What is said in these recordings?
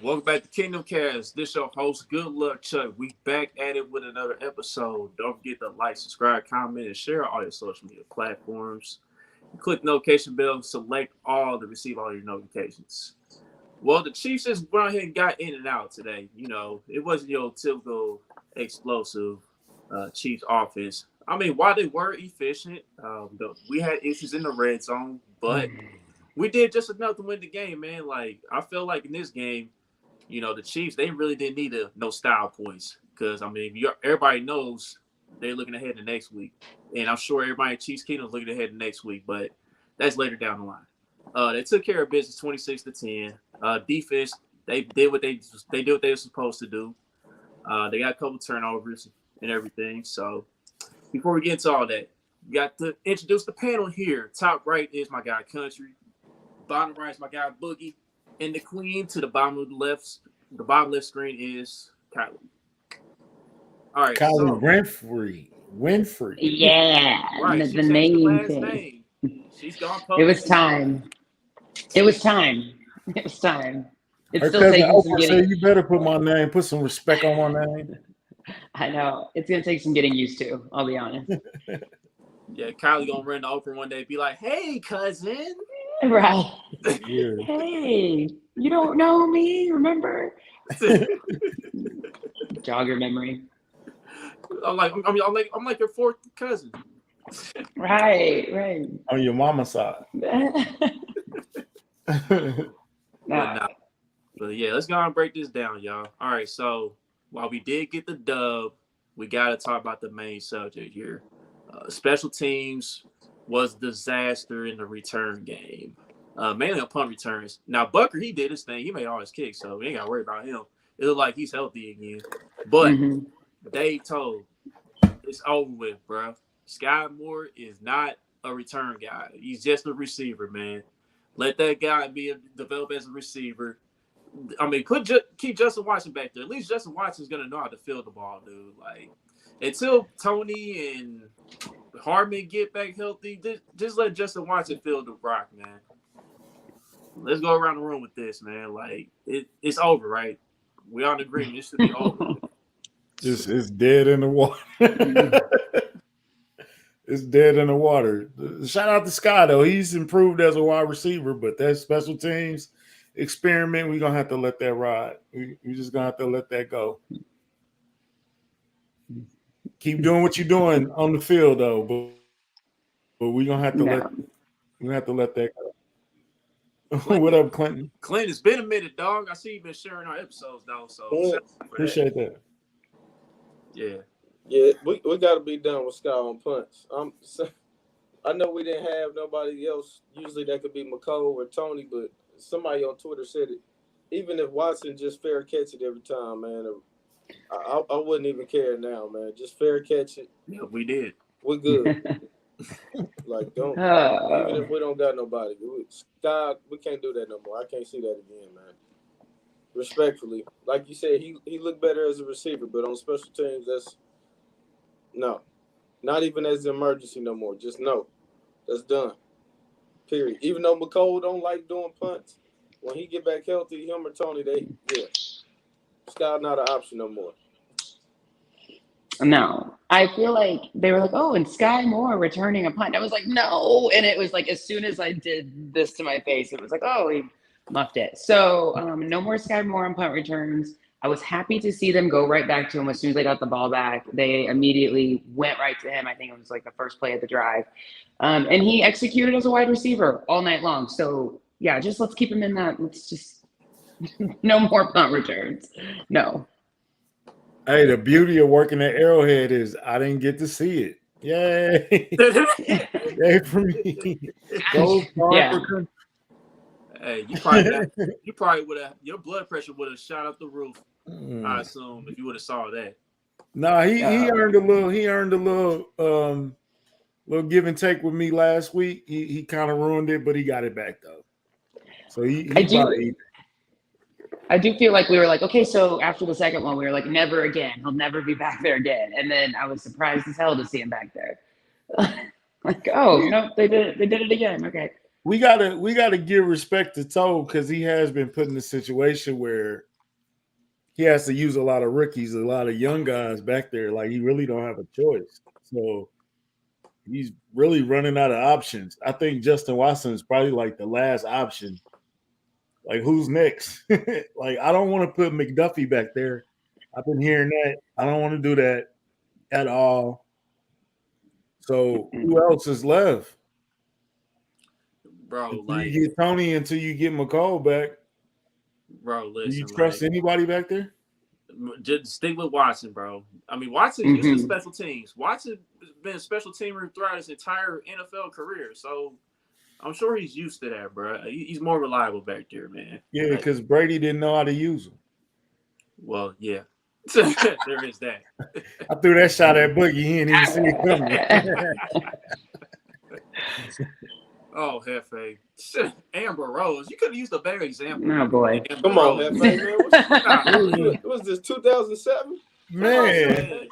Welcome back to Kingdom Cast. This your host, Good Luck Chuck. We back at it with another episode. Don't forget to like, subscribe, comment, and share all your social media platforms. Click the notification bell and select all to receive all your notifications. Well, the Chiefs just went ahead and got in and out today. It wasn't your typical explosive Chiefs offense. I mean, while they were efficient, we had issues in the red zone, but we did just enough to win the game, man. Like, I feel like in this game, the Chiefs, they really didn't need no style points because, I mean, everybody knows they're looking ahead to next week. And I'm sure everybody in Chiefs Kingdom is looking ahead to next week, but that's later down the line. They took care of business 26-10. Defense, they did what they were supposed to do. They got a couple turnovers and everything. So before we get into all that, we got to introduce the panel here. Top right is my guy Country. Bottom right is my guy Boogie. And the queen to the bottom left screen is Kylie. All right, Kylie so Winfrey. Yeah, right, the she changed the name last thing. name. She's gone It public. was time. It was time. It was time. It's Her still cousin taking some Oprah getting. said, "You better put some respect on my name." I know it's gonna take some getting used to. I'll be honest. Yeah, Kylie gonna run to Oprah one day and be like, "Hey, cousin." Right. Yeah. Hey, you don't know me? Remember? Jog your memory. I'm like your fourth cousin. Right. Right. On your mama's side. But nah. But yeah, let's go and break this down, y'all. All right, so while we did get the dub, we got to talk about the main subject here. Special teams was disaster in the return game, mainly on punt returns. Now, Bucker, he did his thing. He made all his kicks, so we ain't got to worry about him. It looked like he's healthy again. But Dave told, it's over with, bro. Sky Moore is not a return guy. He's just a receiver, man. Let that guy develop as a receiver. I mean, keep Justin Watson back there. At least Justin Watson's gonna know how to field the ball, dude. Like, until Tony and Hardman get back healthy, just let Justin Watson field the rock, man. Let's go around the room with this, man. Like, it's over, right? We all in agreement. It should be over. It's dead in the water. It's dead in the water. Shout out to Sky though. He's improved as a wide receiver, but that special teams experiment, we're gonna have to let that ride. We're just gonna have to let that go. Keep doing what you're doing on the field though, but we're gonna have to let that go. What up, Clinton? Clint, it's been a minute, dog. I see you've been sharing our episodes, though. So appreciate that. Yeah. Yeah, we got to be done with Sky on punts. I know we didn't have nobody else. Usually that could be McCole or Tony, but somebody on Twitter said it. Even if Watson just fair catch it every time, man, I wouldn't even care now, man. Just fair catch it. Yeah, we did. We're good. Like, don't. Even if we don't got nobody. Sky, we can't do that no more. I can't see that again, man. Respectfully. Like you said, he looked better as a receiver, but on special teams, no. Not even as an emergency no more. Just no. That's done. Period. Even though McCole don't like doing punts, when he get back healthy, him or Tony, Sky not an option no more. No. I feel like they were like, oh, and Sky Moore returning a punt. I was like, no. And it was like, as soon as I did this to my face, it was like, oh, he muffed it. So no more Sky Moore on punt returns. I was happy to see them go right back to him as soon as they got the ball back. They immediately went right to him. I think it was like the first play of the drive. And he executed as a wide receiver all night long. So, yeah, just let's keep him in that. Let's just no more punt returns. No. Hey, the beauty of working at Arrowhead is I didn't get to see it. Yay. Yay for me. Yeah. Hey, you probably would have, your blood pressure would have shot up the roof. I assume if you would have saw that. No, he earned a little give and take with me last week. He kind of ruined it, but he got it back though. So I do feel like we were like, okay, so after the second one, we were like, never again. He'll never be back there again. And then I was surprised as hell to see him back there. Like, oh no, they did it again. Okay. We gotta give respect to Toe because he has been put in a situation where he has to use a lot of rookies, a lot of young guys back there. Like he really don't have a choice. So he's really running out of options. I think Justin Watson is probably like the last option. Like who's next? Like I don't want to put McDuffie back there. I've been hearing that. I don't want to do that at all. So who else is left? Bro, Until like you get Tony until you get McCall back. bro, Do listen, you trust anybody back there? just stick with Watson, bro. I mean, Watson's used to special teams. Watson's been a special teamer throughout his entire NFL career, so I'm sure he's used to that, bro. He's more reliable back there, man. Yeah, because Brady didn't know how to use them. Well, yeah. There is that. I threw that shot at Boogie. He didn't even see it coming. Oh, Hefe. Amber Rose. You could have used a better example. Oh, boy. Come on, Hefe, man. What was this, 2007? Man.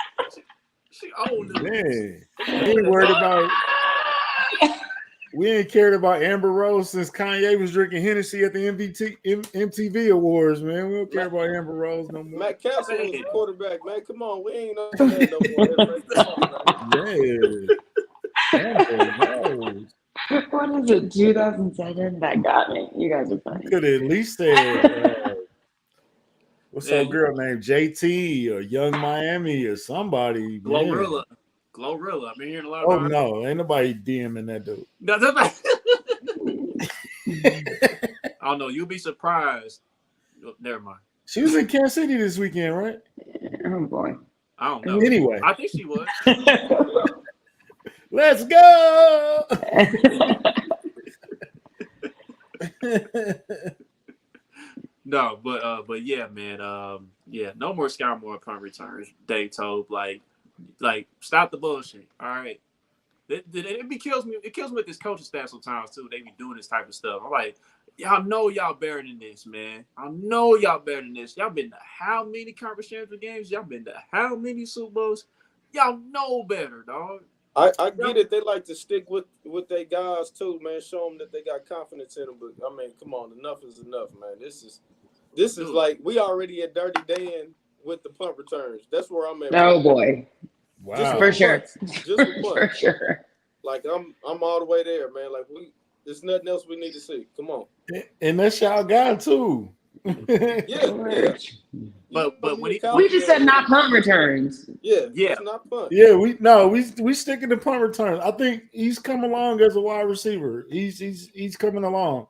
She owned it. Man. We ain't worried about we ain't cared about Amber Rose since Kanye was drinking Hennessy at the MTV Awards, man. We don't care about Amber Rose no more. Matt Castle was the quarterback, man. Come on, we ain't on that no more. Amber Rose. What is it, 2007? That got me. You guys are funny. Could have at least said what's that girl named JT or Young Miami or somebody. Glorilla. Glorilla. I've been hearing a lot Oh about no, ain't nobody DMing that dude. No, I don't know. You'll be surprised. Never mind. She was in Kansas City this weekend, right? Oh, boy. I don't know. Anyway, I think she was. let's go. No, but yeah, man. Yeah, no more Sky Moore punt returns. Dave told like stop the bullshit. All right. It kills me. It kills me with this coaching staff sometimes too. They be doing this type of stuff. I'm like, y'all know y'all better than this, man. I know y'all better than this. Y'all been to how many conference championship games? Y'all been to how many Super Bowls? Y'all know better, dog. I get it. They like to stick with their guys too, man. Show them that they got confidence in them. But I mean, come on, enough is enough, man. This is like we already at Dirty Dan with the punt returns. That's where I'm at. Oh boy. Wow. For sure. Just for For sure. Like I'm all the way there, man. Like there's nothing else we need to see. Come on. And that's y'all guy too. Yeah. But when We just said not punt returns. Yeah. It's not punt. Yeah, we sticking to punt returns. I think he's come along as a wide receiver. He's coming along.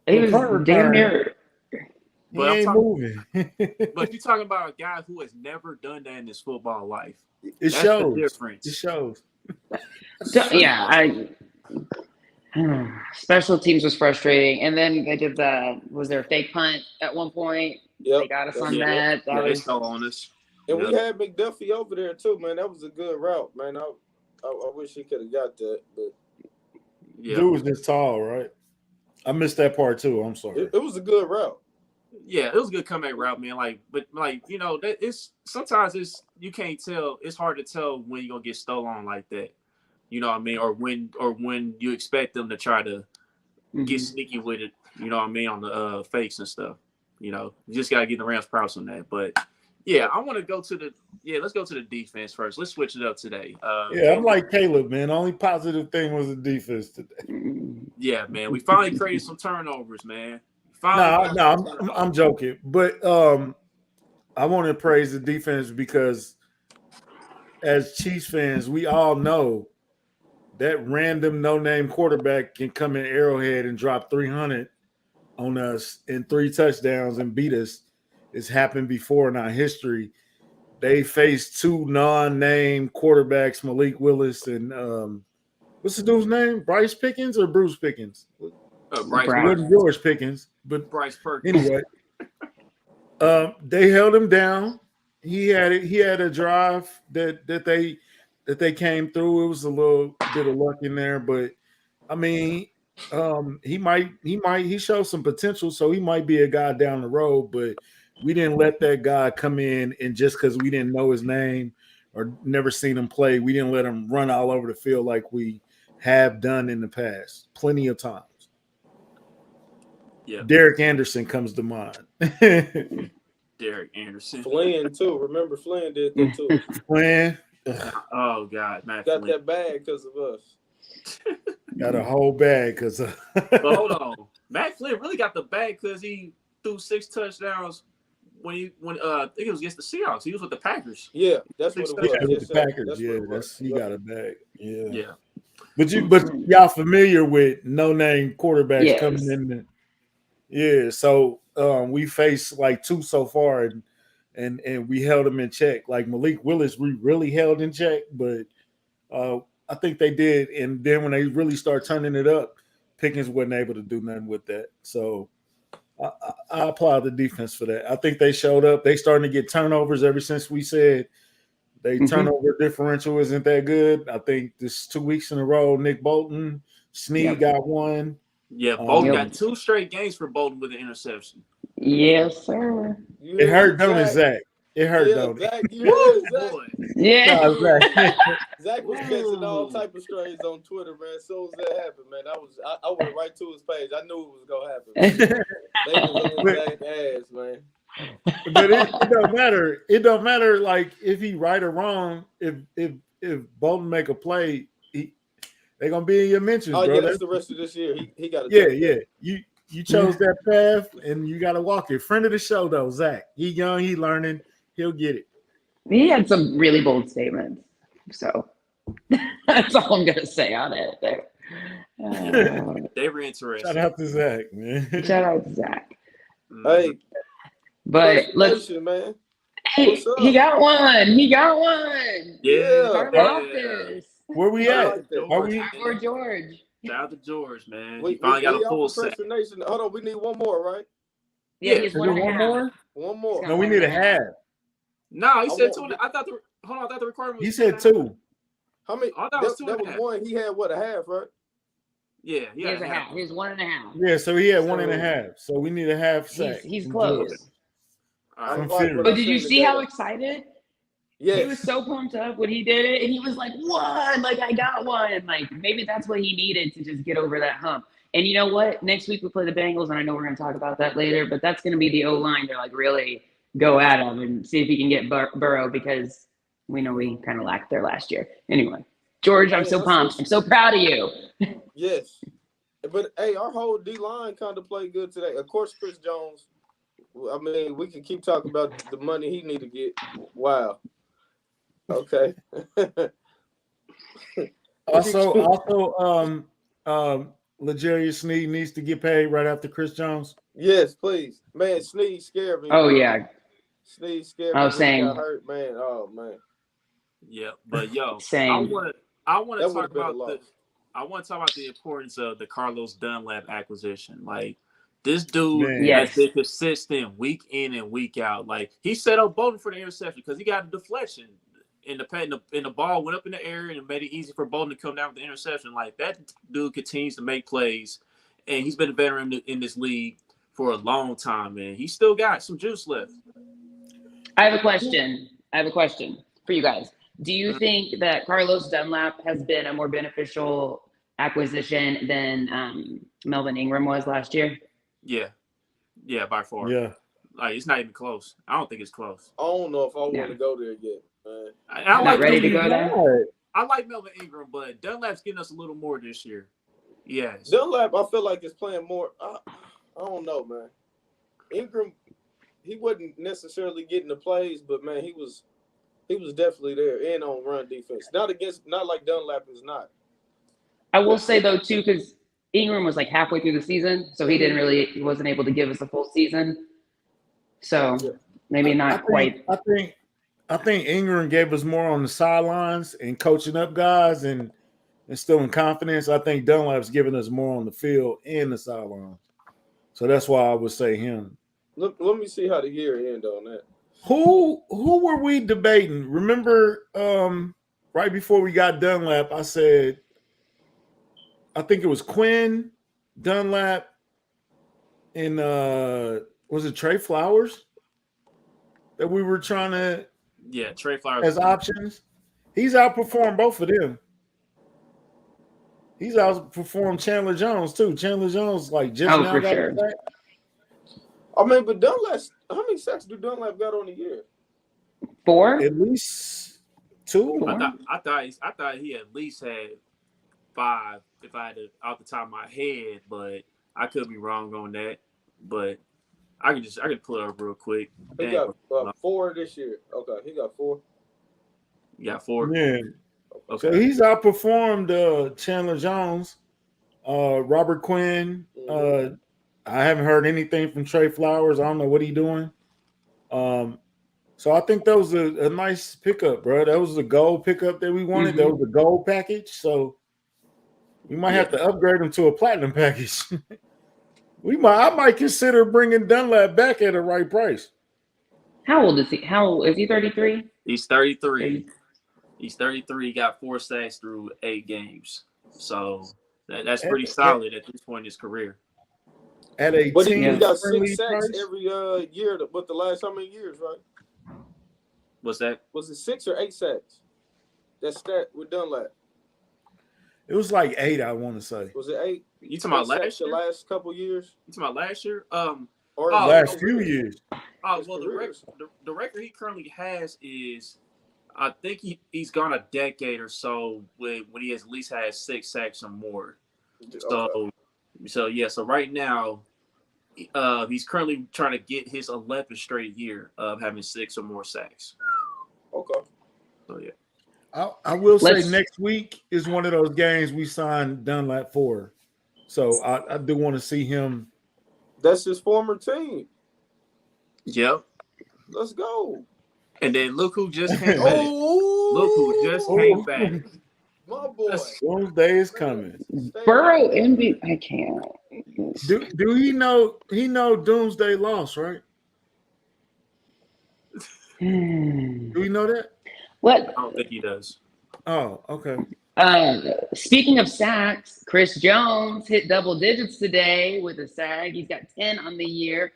He was damn near. He ain't moving. But you're talking about a guy who has never done that in his football life. It shows. The difference. It shows. Yeah, special teams was frustrating, and then they did was there a fake punt at one point? Yep. They got us on that. That they was stole on us. And we had McDuffie over there too, man. That was a good route, man. I wish he could have got that, but Dude was just tall, right? I missed that part too. I'm sorry. It was a good route. Yeah, it was a good comeback route, man. But you know, that sometimes you can't tell. It's hard to tell when you're gonna get stolen like that. You know what I mean? Or when you expect them to try to get sneaky with it. You know what I mean, on the fakes and stuff. You know, you just gotta give the Rams props on that. But yeah, I want to go to let's go to the defense first. Let's switch it up today. I'm like Caleb, man. The only positive thing was the defense today. Yeah, man. We finally created some turnovers, man. I'm joking. But I want to praise the defense because as Chiefs fans, we all know that random no-name quarterback can come in Arrowhead and drop 300 on us in 3 touchdowns and beat us. It's happened before in our history. They faced 2 non-name quarterbacks, Malik Willis and what's the dude's name? Bryce Pickens or Bruce Pickens? Bryce. It wasn't George Pickens, but Bryce Perkins. Anyway, they held him down. He had a drive that they came through. It was a little bit of luck in there, but I mean, he showed some potential, so he might be a guy down the road. But we didn't let that guy come in, and just because we didn't know his name or never seen him play, we didn't let him run all over the field like we have done in the past, plenty of times. Yeah, Derek Anderson comes to mind. Derek Anderson. Flynn too. Remember Flynn did that too. Flynn. Oh God, Matt Got Flynn. that bag because of us. Got a whole bag because But hold on, Matt Flynn really got the bag because he threw 6 touchdowns when I think it was against the Seahawks. He was with the Packers. Yeah, that's what it was. with Yes, the sir. Packers. That's Yeah, what it was. that's he got a bag. Yeah. Yeah. But y'all familiar with no-name quarterbacks Yes. coming in? Yeah, so we faced like 2 so far, and we held them in check. Like Malik Willis, we really held in check, but I think they did. And then when they really start turning it up, Pickens wasn't able to do nothing with that. So I applaud the defense for that. I think they showed up. They starting to get turnovers ever since we said they turnover differential isn't that good. I think this 2 weeks in a row, Nick Bolton, Snead got one. Yeah, Bolton got 2 straight games for Bolton with an interception. Yes, sir. It hurt, don't it, Zach? It hurt, don't it? Zach, you heard Zach? Boy. Yeah. No, Zach. Zach was catching all type of strays on Twitter, man. As soon as that happened, man, I went right to his page. I knew it was gonna happen. They was on Zach's ass, man. But it don't matter. It don't matter like if he right or wrong. If Bolton make a play, they're gonna be in your mentions, Oh bro. yeah, that's the rest of this year. He got to Yeah. You chose that path and you gotta walk it. Friend of the show though, Zach. He young, he learning, he'll get it. He had some really bold statements. So that's all I'm gonna say on it there. They were interesting. Shout out to Zach, man. Shout out to Zach. Hey, but let's man. hey, he got one. He got one. Yeah. Office. Where we at? Or George. Shout out to George, man. We He finally got a full set. Hold on, we need one more, right? Yeah, he's one more. One more. No, we need a half. No, he said 2. I thought the requirement was He said 2. How many? I thought it was 2 that was one. He had what, a half, right? Yeah, he has a half. He has 1.5. Yeah, so he had 1.5. So we need a half sack. He's close. Right. But did you see how excited? Yeah. He was so pumped up when he did it, and he was like, "What? Like I got one!" And like maybe that's what he needed to just get over that hump. And you know what? Next week we play the Bengals, and I know we're going to talk about that later. But that's going to be the O-line to like really go at him and see if he can get Burrow because we know we kind of lacked there last year. Anyway, George, I'm so pumped. I'm so proud of you. Yes, but hey, our whole D-line kind of played good today. Of course, Chris Jones. I mean, we can keep talking about the money he need to get. Wow. Okay. also, L'Jarius Sneed needs to get paid right after Chris Jones. Yes, please, man. Sneed scared me. Oh yeah. Sneed scared me. I was saying. Got hurt, man. Oh man. Yeah, but yo, Same. I want to talk about the importance of the Carlos Dunlap acquisition. Like this dude has been consistent week in and week out. Like he set up Bolton for the interception because he got a deflection. And the ball went up in the air and it made it easy for Bolton to come down with the interception. Like that dude continues to make plays, and he's been a veteran in this league for a long time, man. He's still got some juice left. I have a question for you guys. Do you think that Carlos Dunlap has been a more beneficial acquisition than Melvin Ingram was last year? Yeah, by far. Yeah, like it's not even close. I don't think it's close. I don't know if I want to go there yet. I'm not ready to go there. I like Melvin Ingram, but Dunlap's getting us a little more this year. Yes. Dunlap, I feel like is playing more. I don't know, man. Ingram, he wasn't necessarily getting the plays, but man, he was definitely there and on run defense. Not like Dunlap is not. I will say though too, because Ingram was like halfway through the season, so he wasn't able to give us a full season. So maybe not quite. I think Ingram gave us more on the sidelines and coaching up guys and instilling confidence. I think Dunlap's giving us more on the field and the sidelines. So that's why I would say him. Look, let me see how the year end on that. Who were we debating? Remember, right before we got Dunlap, I said, I think it was Quinn, Dunlap, and was it Trey Flowers that we were trying to? Yeah, Trey Flowers as options. He's outperformed both of them. He's outperformed Chandler Jones too. Chandler Jones just now got back. I mean, but Dunlap, how many sacks do Dunlap got on the year? 4? At least 2. I thought he at least had 5 if I had to off the top of my head, but I could be wrong on that. But I could pull it up real quick. He got 4 this year. Okay, he got 4. You got 4? Yeah. Okay. So he's outperformed Chandler Jones, Robert Quinn. Mm-hmm. I haven't heard anything from Trey Flowers. I don't know what he's doing. So I think that was a nice pickup, bro. That was a gold pickup that we wanted. Mm-hmm. That was a gold package. So we might have to upgrade him to a platinum package. I might consider bringing Dunlap back at the right price. How old is he? Is he 33? He's 33. He's 33. He got 4 sacks through 8 games. So that's pretty solid at this point in his career. At a but team, he got 6 sacks every year. But the last how many years, right? What's that? Was it 6 or 8 sacks? That stat with Dunlap. It was like 8, I want to say. Was it 8? You talking about last year? The last couple years? You talking about last year? Or last few years. Oh, well, the record he currently has is, I think he's gone a decade or so when he has at least had 6 sacks or more. Okay. So right now, he's currently trying to get his 11th straight year of having 6 or more sacks. Okay. So yeah. I will say next week is one of those games we signed Dunlap for. So I do want to see him. That's his former team. Yep. Let's go. And then look who just came back. Look who just came back. My boy. Doomsday is coming. Burrow MVP. I can't. Do he know Doomsday lost, right? Do we know that? What? I don't think he does. Oh, okay. Speaking of sacks, Chris Jones hit double digits today with a sack. He's got 10 on the year.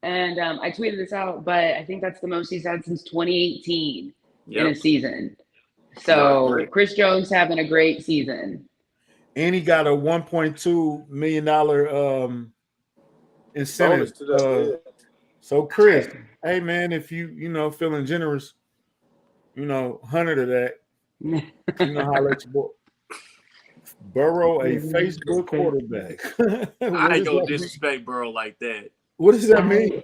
And I tweeted this out, but I think that's the most he's had since 2018 in a season. So Chris Jones having a great season. And he got a $1.2 million incentive. So Chris, hey man, if you feeling generous, 100 of that, how let you boy. Burrow a Facebook quarterback. I ain't gonna disrespect Burrow like that. What does that mean?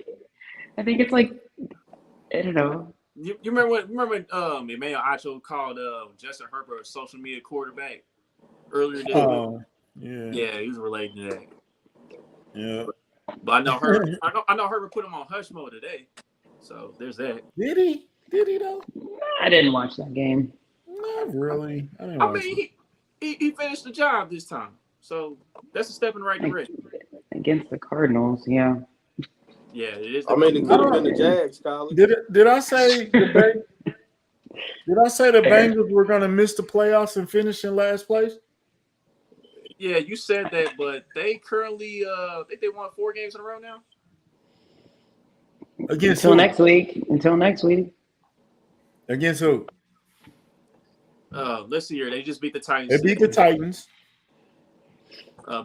I think it's like, I don't know. You remember when Emmanuel Acho called Justin Herbert a social media quarterback earlier this week? Yeah, he was relating to that. Yeah. But I know Herbert put him on hush mode today. So there's that. Did he? Did he though? I didn't watch that game. Not really. I mean, he finished the job this time. So that's a step in the right direction. Against the Cardinals, yeah. Yeah, it is. I mean, it could have been the Jags, Colin. Did I say the Bengals were going to miss the playoffs and finish in last place? Yeah, you said that, but they currently I think they won 4 games in a row now. Against Until who? next week. Against who? Let's see here. They just beat the Titans. They beat the Titans.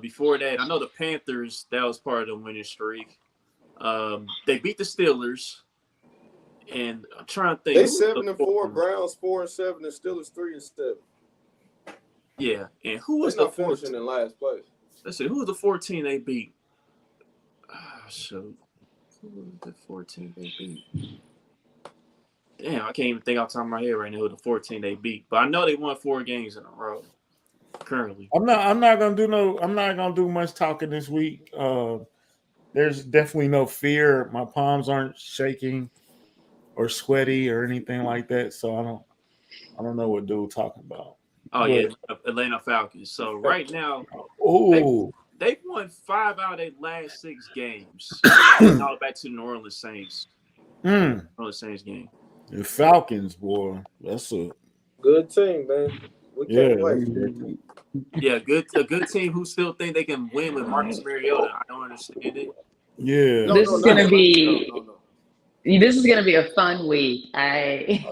Before that, I know the Panthers, that was part of the winning streak. They beat the Steelers. And I'm trying to think. They 7-4, Browns 4-7, and Steelers 3-7. Yeah. And who was the finishing in last place? Let's see, who was the 14 they beat? Shoot. Who was the 14 they beat? Damn, I can't even think off the top of my head right now who the 14 they beat. But I know they won 4 games in a row currently. I'm not gonna do much talking this week. There's definitely no fear. My palms aren't shaking or sweaty or anything like that. So I don't know what dude talking about. Oh yeah, Atlanta Falcons. So right now, they've won 5 out of their last 6 games. All back to the New Orleans Saints. New Orleans Saints game. The Falcons, boy, that's a good team, man. We can't wait. Yeah, a good team who still think they can win with Marcus Mariota. I don't understand it. Yeah, This is gonna be a fun week. I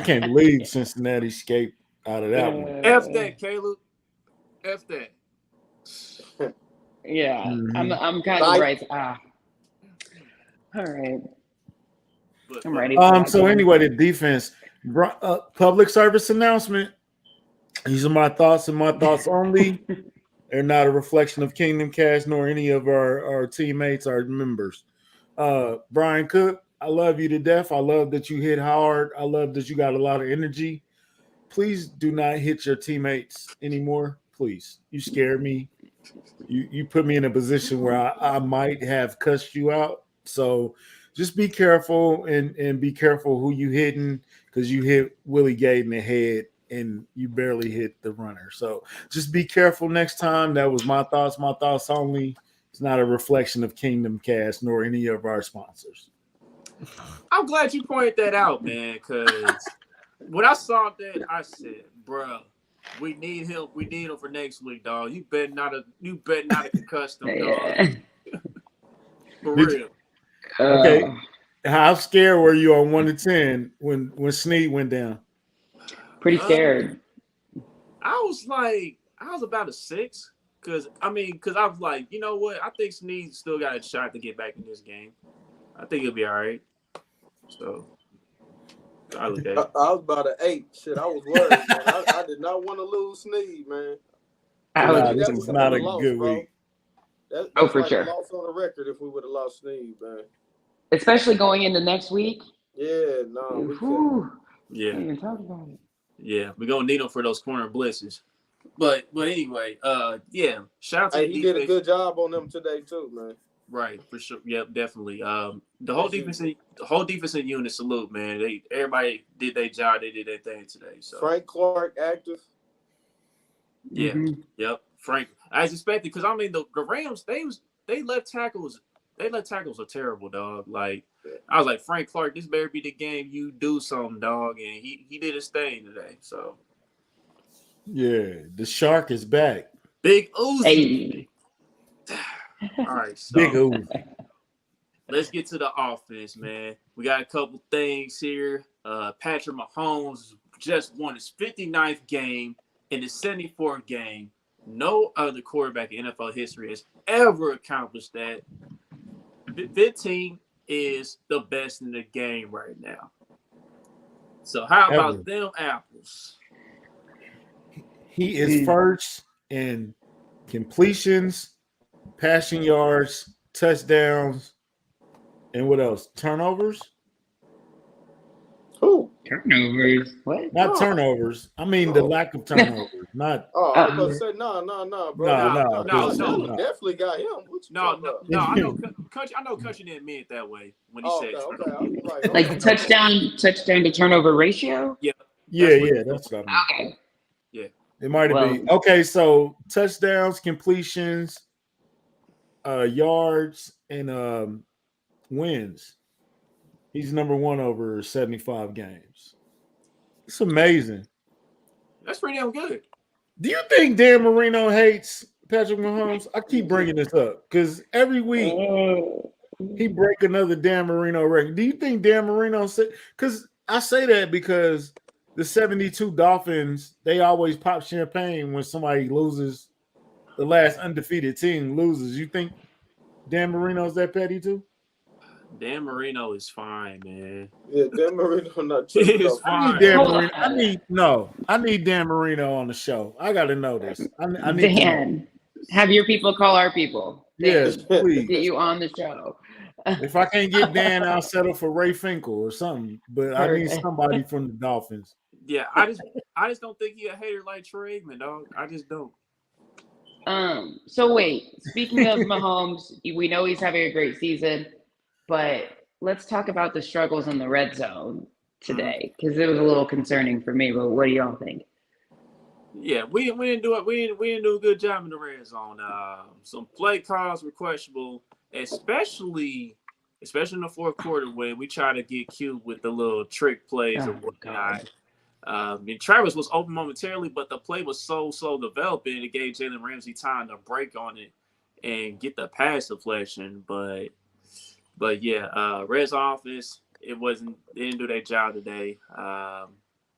can't believe Cincinnati escaped out of that one. F that, Caleb. F that. Yeah, I'm kind of right. All right. But, I'm ready. For that So game. anyway, the defense. Public service announcement. These are my thoughts and my thoughts only. They're not a reflection of Kingdom Cast nor any of our teammates, our members. Brian Cook, I love you to death. I love that you hit hard. I love that you got a lot of energy. Please do not hit your teammates anymore. Please. You scare me. You put me in a position where I might have cussed you out. So just be careful and be careful who you hitting, because you hit Willie Gay in the head and you barely hit the runner. So just be careful next time. That was my thoughts only. It's not a reflection of Kingdom Cast nor any of our sponsors. I'm glad you pointed that out, man, because when I saw that, I said, bruh, we need him. We need him for next week, dog. You better not have concussed him, dog. For real. Okay. How scared were you on 1 to 10 when Snead went down? Pretty scared. I was about a 6. Because I was like, you know what? I think Snead still got a shot to get back in this game. I think he'll be all right. So I look at it. I was about an 8. Shit, I was worried, man. I did not want to lose Snead, man. This was not a good week. That's for like sure. a loss on the record if we would have lost Snead, man. Especially going into next week. Yeah, no. We can't even talk about it. Yeah, we're gonna need him for those corner blitzes. But anyway, yeah. Shout out to the he defense. did a good job on them today too, man. Right, for sure. Yep, definitely. The whole defensive unit, salute, man. Everybody did their job. They did their thing today. So Frank Clark active. Yeah. Mm-hmm. Yep. Frank, as expected, because the Rams, they left tackles are terrible, dog. Like I was like, Frank Clark, this better be the game you do something, dog, and he did his thing today. So yeah, the shark is back. Big Uzi. Hey. All right, so Big Uzi. Let's get to the offense, man. We got a couple things here. Patrick Mahomes just won his 59th game in his 74th game. No other quarterback in NFL history has ever accomplished that. 15 is the best in the game right now. So how about them apples? He is first in completions, passing yards, touchdowns, and what else? Turnovers? Who? Turnovers? What? Not turnovers. I mean the lack of turnovers. Not. I was going to say no, bro. No. Definitely got him. No. I know Country didn't mean it that way when he said okay. Like the touchdown to turnover ratio. Yeah. That's what I mean. Okay. Yeah. It might have been. Okay, so touchdowns, completions, yards, and wins. He's number one over 75 games. It's amazing. That's pretty damn good. Do you think Dan Marino hates Patrick Mahomes? I keep bringing this up because every week he break another Dan Marino record. Do you think Dan Marino said? Because I say that because the 72 Dolphins, they always pop champagne when somebody loses. The last undefeated team loses. You think Dan Marino's that petty too? Dan Marino is fine, man. Yeah, Dan Marino not He's fine. I need Dan Marino on the show. I got to know this. I need Dan, have your people call our people. Yes, please. Get you on the show. If I can't get Dan, I'll settle for Ray Finkel or something. But I need somebody from the Dolphins. Yeah, I just don't think he's a hater like Troy Aikman, dog. I just don't. So wait, speaking of Mahomes, we know he's having a great season, but let's talk about the struggles in the red zone today, because it was a little concerning for me. But what do y'all think? Yeah, we didn't do it. We didn't do a good job in the red zone. Some play calls were questionable, especially in the fourth quarter when we try to get cute with the little trick plays and whatnot. And Travis was open momentarily, but the play was so slow developing. It gave Jalen Ramsey time to break on it and get the pass deflection. But yeah, Red's offense, they didn't do their job today.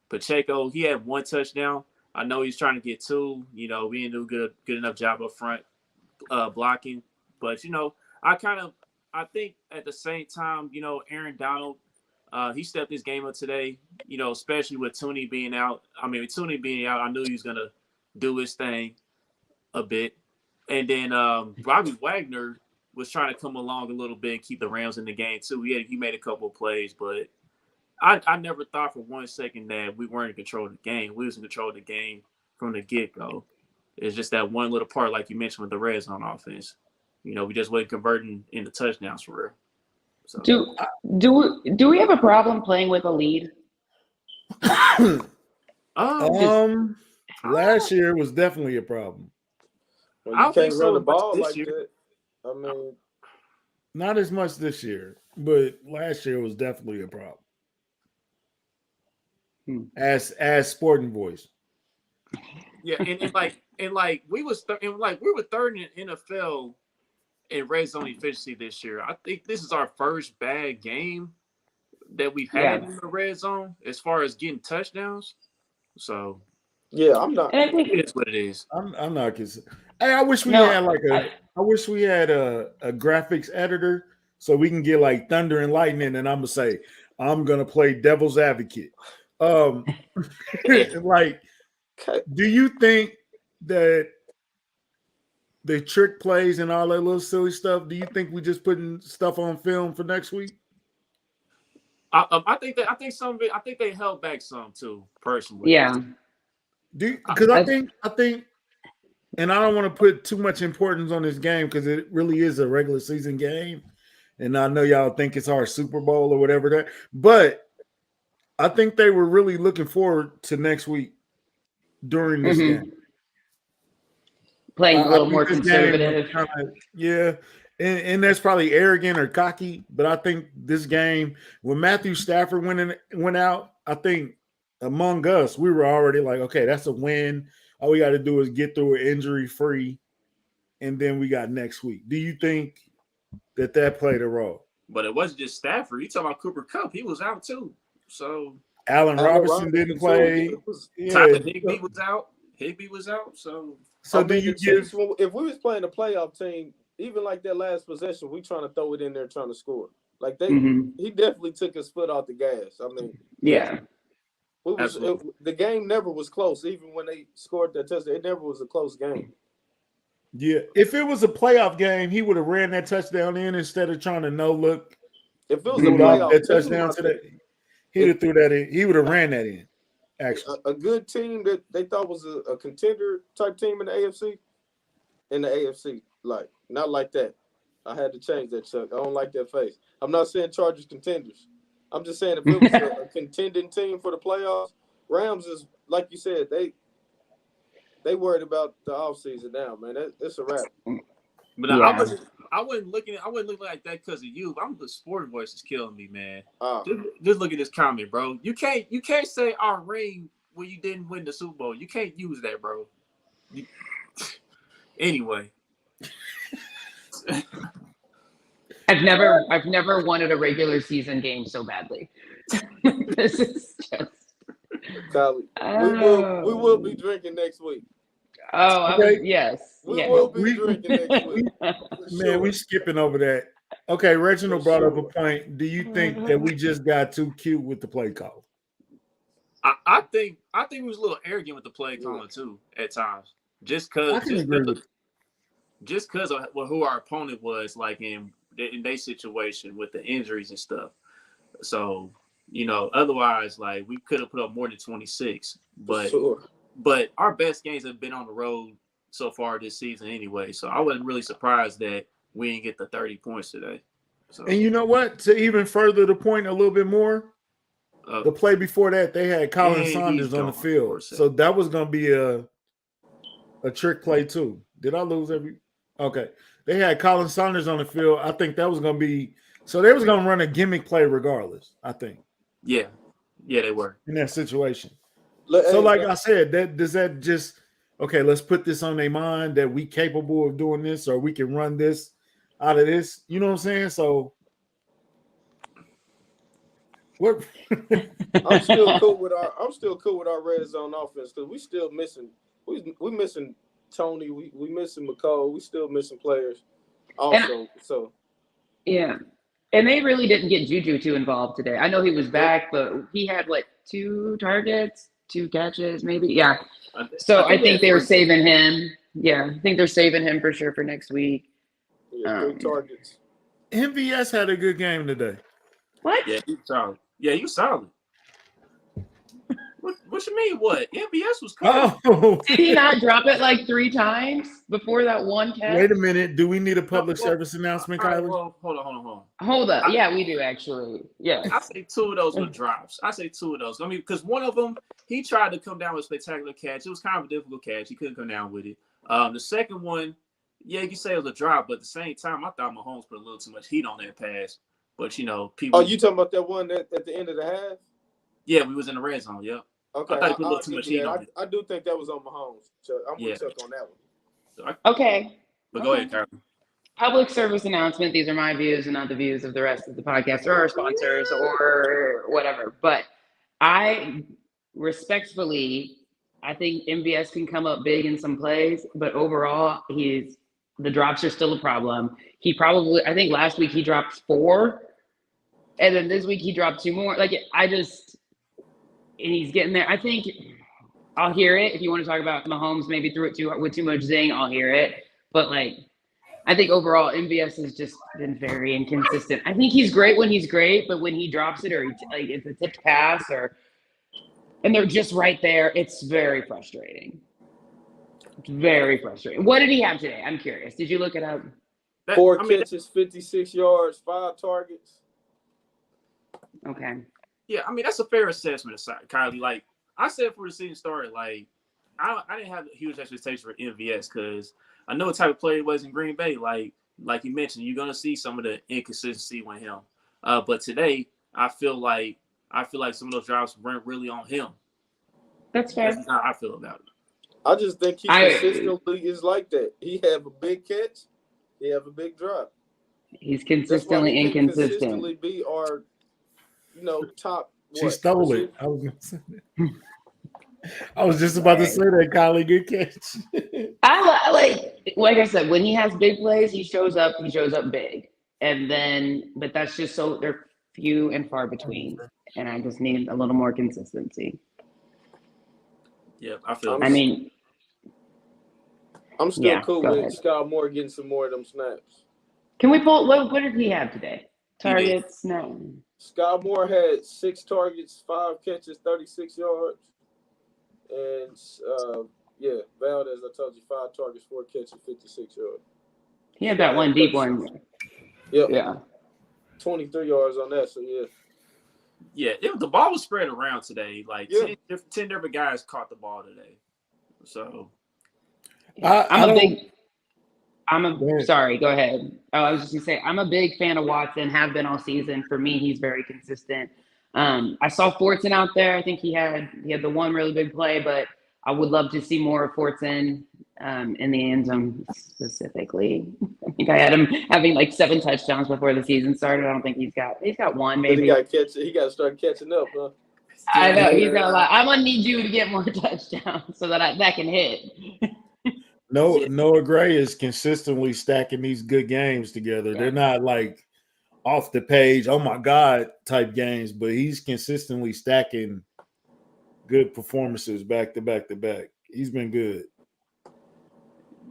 Pacheco, he had one touchdown. I know he's trying to get two. We didn't do good enough job up front blocking. But I kind of think at the same time, Aaron Donald, he stepped his game up today. Especially with Tooney being out. I mean, with Tooney being out, I knew he was gonna do his thing a bit. And then Bobby Wagner was trying to come along a little bit and keep the Rams in the game too. He made a couple of plays, but I never thought for 1 second that we weren't in control of the game. We was in control of the game from the get-go. It's just that one little part, like you mentioned, with the Redzone offense. We just wasn't converting into touchdowns for real. So. Do we have a problem playing with a lead? Last year was definitely a problem. Well, you can't run the ball like that. I mean, not as much this year, but last year was definitely a problem. As Sporting Voice. Yeah, and we were third in NFL in red zone efficiency this year. I think this is our first bad game that we've had in the red zone as far as getting touchdowns. So yeah, I'm not. I think it is what it is. I'm not concerned. Hey, I wish we had I wish we had a graphics editor so we can get like thunder and lightning, and I'm gonna say I'm gonna play devil's advocate. Like, do you think that the trick plays and all that little silly stuff, do you think we just putting stuff on film for next week? I think some of it. I think they held back some too, personally. Yeah. Because I think, and I don't want to put too much importance on this game because it really is a regular season game, and I know y'all think it's our Super Bowl or whatever that, but I think they were really looking forward to next week during this game. Playing a little more conservative. And that's probably arrogant or cocky, but I think this game, when Matthew Stafford went out, I think among us, we were already like, okay, that's a win. All we got to do is get through it injury-free, and then we got next week. Do you think that played a role? But it wasn't just Stafford. You talking about Cooper Kupp. He was out too. So Allen Robinson didn't play. Tyler Higbee was out. Higbee was out. So do you give? If we was playing a playoff team, even like that last possession, we trying to throw it in there, trying to score. Like he definitely took his foot off the gas. I mean, the game never was close. Even when they scored that touchdown, it never was a close game. Yeah, if it was a playoff game, he would have ran that touchdown in instead of trying to no look. If it was a playoff touchdown today, he'd have threw that in. He would have ran that in. Actually, a good team that they thought was a contender type team in the AFC, like not like that. I had to change that, Chuck. I don't like that face. I'm not saying Chargers contenders. I'm just saying if it was a contending team for the playoffs, Rams is like you said, they worried about the offseason now, man. It's a wrap. But I wasn't looking like that because of you. The Sporting Voice is killing me, man. Just look at this comment, bro. You can't say our ring when you didn't win the Super Bowl. You can't use that, bro. Anyway. I've never wanted a regular season game so badly. This is just Kylie, we will be drinking next week. Yes. We will be drinking next week. Man, we skipping over that. Okay, Reginald brought up a point. Do you think that we just got too cute with the play call? I think we was a little arrogant with the play calling too at times. Just because of who our opponent was, like in their situation with the injuries and stuff. So, otherwise, like we could have put up more than 26. But our best games have been on the road so far this season anyway. So I wasn't really surprised that we didn't get the 30 points today. So. And you know what? To even further the point a little bit more, the play before that, they had Colin Saunders on the field. So that was going to be a trick play too. Did I lose every? Okay. They had Colin Saunders on the field. I think that was going to be – so they was going to run a gimmick play regardless, I think. Yeah. Yeah, they were. In that situation. So like I said, does that just – okay, let's put this on their mind that we capable of doing this or we can run this out of this. You know what I'm saying? So what? I'm still cool with our red zone offense because we still missing we missing Tony, we missing McCall, we still missing players also. So Yeah. And they really didn't get Juju too involved today. I know he was back, but he had what, 2 targets, 2 catches, maybe? Yeah. So I think they were saving him. Yeah, I think they're saving him for sure for next week. Yeah, 3 targets. MVS had a good game today. What? Yeah, you solid. Yeah, you solid. What you mean? What? MVS was cool. Oh, Did he not drop it like 3 times before that one catch? wait a minute. Do we need a public service announcement, All right, Kylie? well, hold on. Hold up. Yeah, we do actually. Yeah. I say 2 of those were drops. I say 2 of those. I mean, because one of them, he tried to come down with a spectacular catch. It was kind of a difficult catch. He couldn't come down with it. The second one, yeah, you say it was a drop, but at the same time, I thought Mahomes put a little too much heat on that pass. But, people. Oh, you talking about that one at the end of the half? Yeah, we was in the red zone, yeah. Okay, I thought he put a little too much heat on it. I do think that was on Mahomes. So I'm going to check on that one. Okay. But go ahead, Kylie. Public service announcement. These are my views and not the views of the rest of the podcast or our sponsors or whatever. But I think MVS can come up big in some plays, but overall, the drops are still a problem. I think last week he dropped 4, and then this week he dropped 2 more. And he's getting there. I think I'll hear it. If you want to talk about Mahomes, maybe threw it with too much zing, I'll hear it. But I think overall MVS has just been very inconsistent. I think he's great when he's great, but when he drops it or it's a tipped pass and they're just right there, it's very frustrating. It's very frustrating. What did he have today? I'm curious. Did you look it up? 4 catches, 56 yards, 5 targets. Okay. Yeah, I mean, that's a fair assessment, Kylie. I said before the season started, I didn't have a huge expectation for MVS because I know what type of player he was in Green Bay. Like you mentioned, you're gonna see some of the inconsistency with him. But today, I feel like some of those drives weren't really on him. That's fair. That's how I feel about it. I just think he consistently is like that. He have a big catch, he have a big drop. He's consistently inconsistent. Consistently be our, top. She stole it. I was just about to say that, Kylie. Good catch. Like I said, when he has big plays, he shows up big. But that's just so they're few and far between. And I just need a little more consistency. Yeah, I feel. I'm still cool with Scott Moore getting some more of them snaps. Can we pull? What did he have today? Targets? No. Scott Moore had 6 targets, 5 catches, 36 yards. And, Valdez, I told you, 5 targets, 4 catches, 56 yards. He had that one deep one. Yep. Yeah. 23 yards on that, so yeah. Yeah, the ball was spread around today. 10 different guys caught the ball today. So. Sorry, go ahead. Oh, I was just going to say, I'm a big fan of Watson, have been all season. For me, he's very consistent. I saw Fortson out there. I think he had the one really big play, but I would love to see more of Fortson in the end zone specifically. I think I had him having 7 touchdowns before the season started. I don't think he's got one maybe. He got to start catching up, huh? I know he's got a lot. I'm gonna need you to get more touchdowns so that can hit. Noah Gray is consistently stacking these good games together. Yeah. They're not off the page, oh my God type games, but he's consistently stacking good performances back to back to back. He's been good.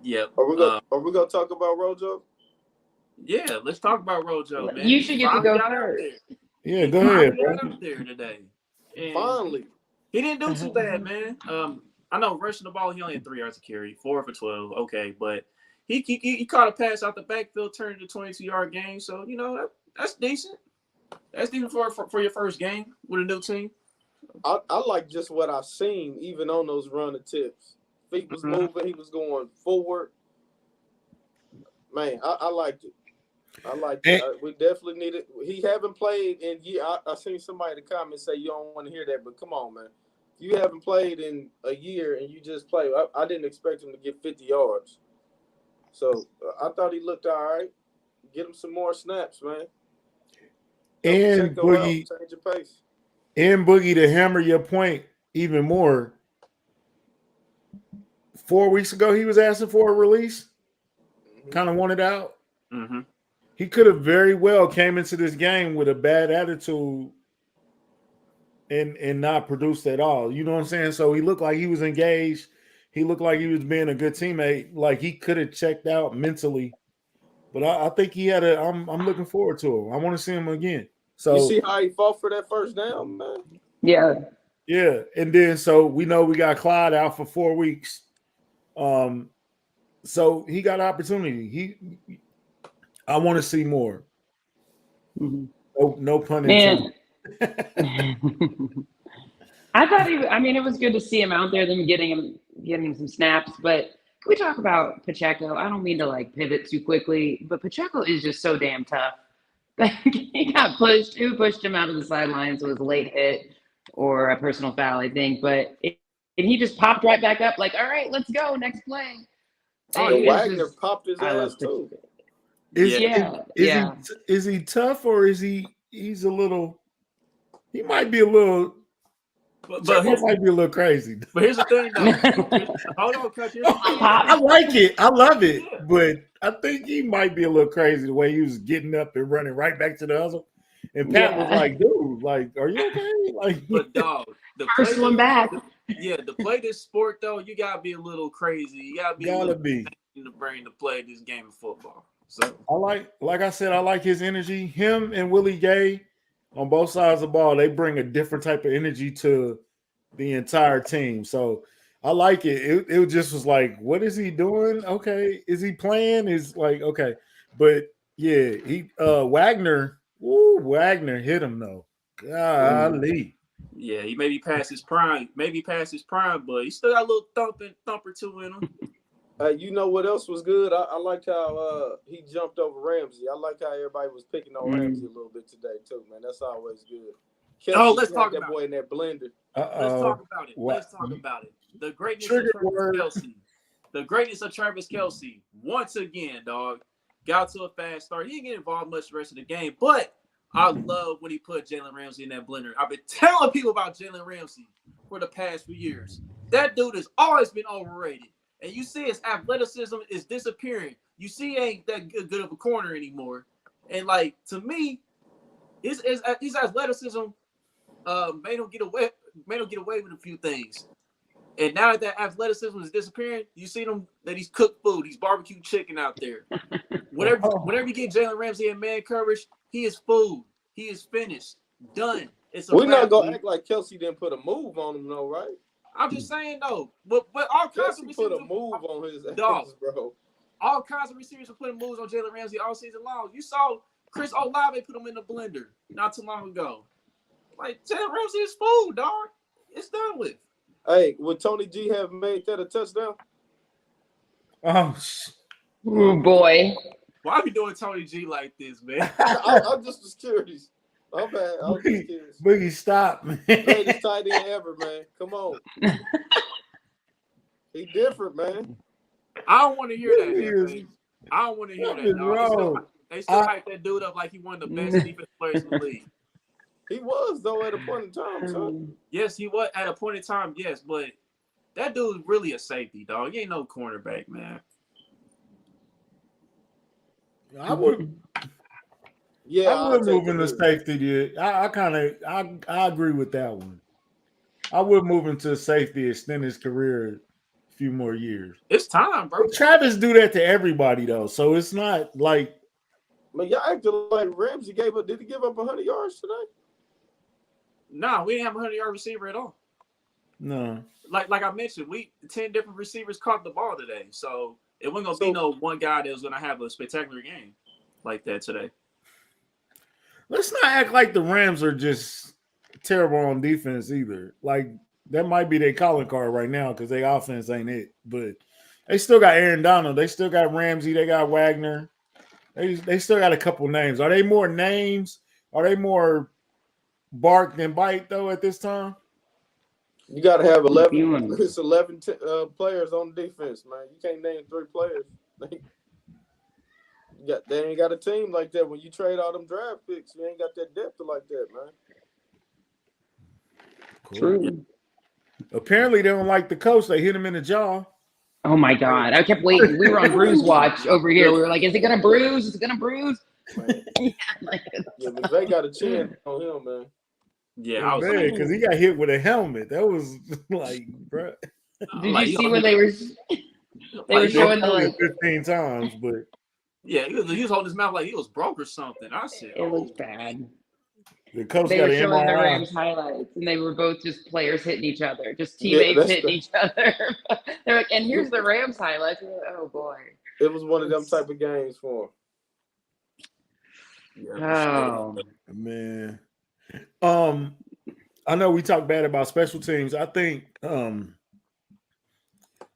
Yeah. Are we gonna talk about Rojo? Yeah, let's talk about Rojo, man. You should get to go first. Yeah, go ahead. Got out there today. And finally, he didn't do too bad, man. I know rushing the ball, he only had 3 yards to carry, 4 for 12. Okay, but he caught a pass out the backfield, turned into a 22-yard game. So that's decent. That's decent for your first game with a new team. I like just what I've seen, even on those running tips. Feet was moving, he was going forward. Man, I liked it. We definitely need it. He haven't played in year. I seen somebody in the comments say you don't want to hear that, but come on, man. If you haven't played in a year and you just play, I didn't expect him to get 50 yards. So I thought he looked all right. Get him some more snaps, man. And Boogie, change your pace. And Boogie, to hammer your point even more, 4 weeks ago he was asking for a release, kind of wanted out. Mm-hmm. he could have very well came into this game with a bad attitude and not produced at all. You know what I'm saying? So he looked like he was engaged. He looked like he was being a good teammate. Like he could have checked out mentally. But I think he had a. I'm looking forward to him. I want to see him again. So you see how he fought for that first down, man? Yeah. Yeah, and then so we know we got Clyde out for 4 weeks. So he got opportunity. I want to see more. Mm-hmm. No pun intended. I thought it was good to see him out there, them getting him some snaps, but can we talk about Pacheco? I don't mean to like pivot too quickly, but Pacheco is just so damn tough. He got pushed. Who pushed him out of the sidelines? It was a late hit or a personal foul, I think. But and he just popped right back up, like, all right, let's go, next play. Wagner popped his ass too. Is he tough or is he's a little? He might be a little. But he might be a little crazy. But here's the thing, though. Hold on, Coach. I like it. I love it. But I think he might be a little crazy the way he was getting up and running right back to the hustle. And Pat was like, dude, like, are you okay? Like, but dog, the first one back. To play this sport though, you gotta be a little crazy. You gotta be in the brain to play this game of football. So like I said, I like his energy. Him and Willie Gay on both sides of the ball, they bring a different type of energy to the entire team. So I like it. It just was like, what is he doing? Okay. Is he playing? Is like, okay. But yeah, he Wagner hit him though. Golly. Yeah, he may be past his prime, but he still got a little thumper too in him. You know what else was good? I liked how he jumped over Ramsey. I like how everybody was picking on Ramsey a little bit today too, man. That's always good. Kelsey, let's talk that about boy in that blender. Let's talk about it. Let's talk about it. The greatness of Travis Kelce. The greatness of Travis Kelce. Once again, dog, got to a fast start. He didn't get involved much the rest of the game, but I love when he put Jalen Ramsey in that blender. I've been telling people about Jalen Ramsey for the past few years. That dude has always been overrated. And you see his athleticism is disappearing. You see he ain't that good of a corner anymore. And, like, to me, his athleticism made him get away with a few things. And now that athleticism is disappearing, you see them that he's cooked food. He's barbecue chicken out there. Whenever you get Jalen Ramsey in man coverage, he is food. He is finished. Done. We're not going to act like Kelce didn't put a move on him, though, right? I'm just saying, though. But all kinds of receivers put a move on his ass, bro. All kinds of receivers were putting moves on Jalen Ramsey all season long. You saw Chris Olave put him in the blender not too long ago. Like, Jalen Ramsey is food, dog. It's done with. Hey, would Tony G have made that a touchdown? Oh boy. Why are we doing Tony G like this, man? I just was curious. I'm bad. I was just curious. Boogie, stop, man. Greatest tight end ever, man. Come on. He different, man. I don't want to hear that, man. I don't want to hear that, dog. They still hype that dude up like he one of the best defensive players in the league. He was, though, at a point in time, son. Yes, he was at a point in time, yes, but that dude's really a safety, dog. He ain't no cornerback, man. I would move into safety. I agree with that one. I would move into safety, extend his career a few more years. It's time, bro. But Travis do that to everybody though, so it's not like. Man, y'all acting like Ramsey gave up. Did he give up 100 yards today? No, we didn't have a 100-yard receiver at all. No. Like I mentioned, 10 different receivers caught the ball today. So it wasn't gonna be no one guy that was gonna have a spectacular game like that today. Let's not act like the Rams are just terrible on defense either. Like that might be their calling card right now because their offense ain't it. But they still got Aaron Donald. They still got Ramsey. They got Wagner. They still got a couple names. Are they more names? Are they more bark than bite though at this time? You got to have 11. It's 11 players on defense, man. You can't name 3 players. They ain't got a team like that. When you trade all them draft picks, you ain't got that depth like that, man. Cool. True. Apparently, they don't like the coach. They hit him in the jaw. Oh my God! I kept waiting. We were on bruise watch over here. We were like, "Is it gonna bruise? Is it gonna bruise?" Man. Like, Yeah, McVay got a chin on him, man. Yeah, I was bad like, because he got hit with a helmet. That was like, bro. did like, you see when they were like, showing the Only like? 15 times, but yeah, he was holding his mouth like he was broke or something. I said, It was bad. the coach They got were an showing the MRI. Rams highlights, and they were both just players hitting each other, just Yeah, teammates that's hitting each other. They're like, and here's the Rams highlights. We're like, oh boy. It was one of them type of games for him. yeah, Oh, Man. I know we talked bad about special teams. I think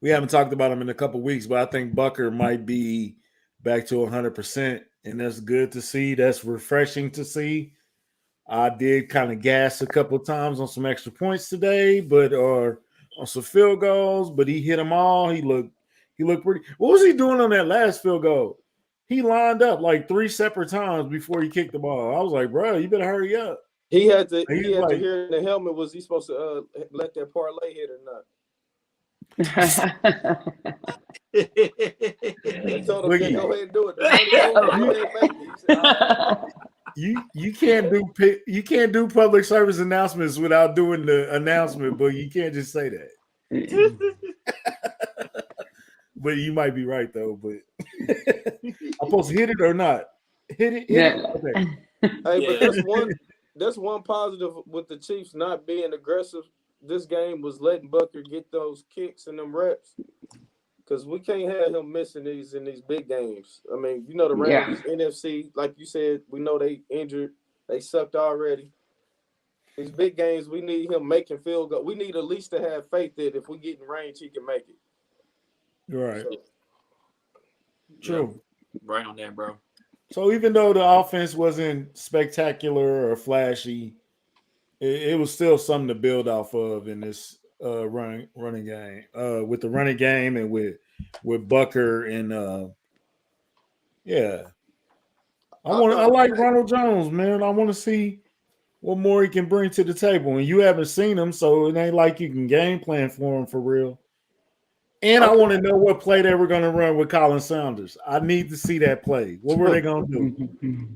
we haven't talked about him in a couple weeks, but I think Bucker might be back to 100%, and that's good to see. That's refreshing to see. I did kind of gas a couple of times on some extra points today, but or on some field goals, but he hit them all. He looked pretty. What was he doing on that last field goal? He lined up like 3 separate times before he kicked the ball. I was like, bro, you better hurry up. He had to He's to like- hear in the helmet. Was he supposed to let that parlay hit or not? They told him, Boogie. yeah, go ahead and do it. Go ahead and make it. He said, "All right." You can't do public service announcements without doing the announcement, but you can't just say that. But you might be right though. But I'm supposed to hit it or not? Hit it. Yeah. Okay. Hey, Yeah. but that's one positive with the Chiefs not being aggressive. This game was letting Bucker get those kicks and them reps. Because we can't have him missing these in these big games. I mean, you know the Rams, NFC, like you said, we know they injured. They sucked already. These big games, we need him making field goal. We need at least to have faith that if we get in range, he can make it. Right. So, True. right on that, bro. So even though the offense wasn't spectacular or flashy, it was still something to build off of in this running game. With the running game and with Bucker and yeah. I like Ronald Jones, man. I want to see what more he can bring to the table. And you haven't seen him, so it ain't like you can game plan for him for real. And I want to know what play they were going to run with Colin Sanders. I need to see that play. What were they going to do?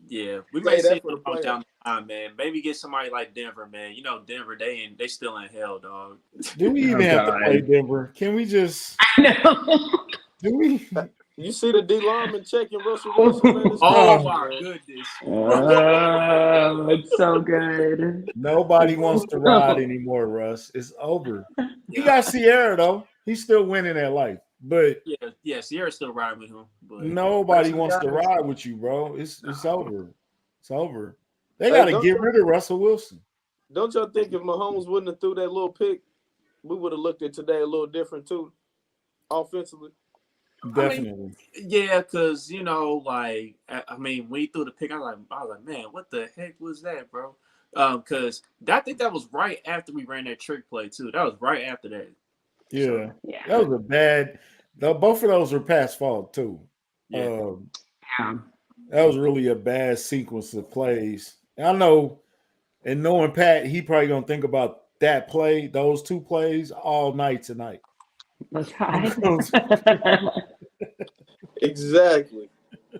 Yeah, we may see that it for the down playoffs. the line, man. Maybe get somebody like Denver, man. You know, Denver, they still in hell, dog. Do we even have to play Denver? Can we just? I know. Do we? you see the D lineman checking Russell Wilson, man? It's Oh crazy, my man. goodness. It's so good. Nobody wants to ride anymore, Russ. It's over. He got Sierra though. He's still winning at life, but yeah, Sierra's still riding with him. But nobody wants to ride with you, bro. It's over. It's over. They got to get rid of Russell Wilson. Don't y'all think if Mahomes wouldn't have threw that little pick, we would have looked at today a little different too, offensively? Definitely. Yeah, because you know, like I mean, when he threw the pick, I was like, man, what the heck was that, bro? Because I think that was right after we ran that trick play too. That was right after that. Yeah, Yeah. that was a bad. Both of those were pass fault too. Yeah. That was really a bad sequence of plays. I know, and knowing Pat, he probably gonna think about that play, those 2 plays, all night tonight. That's high. Exactly.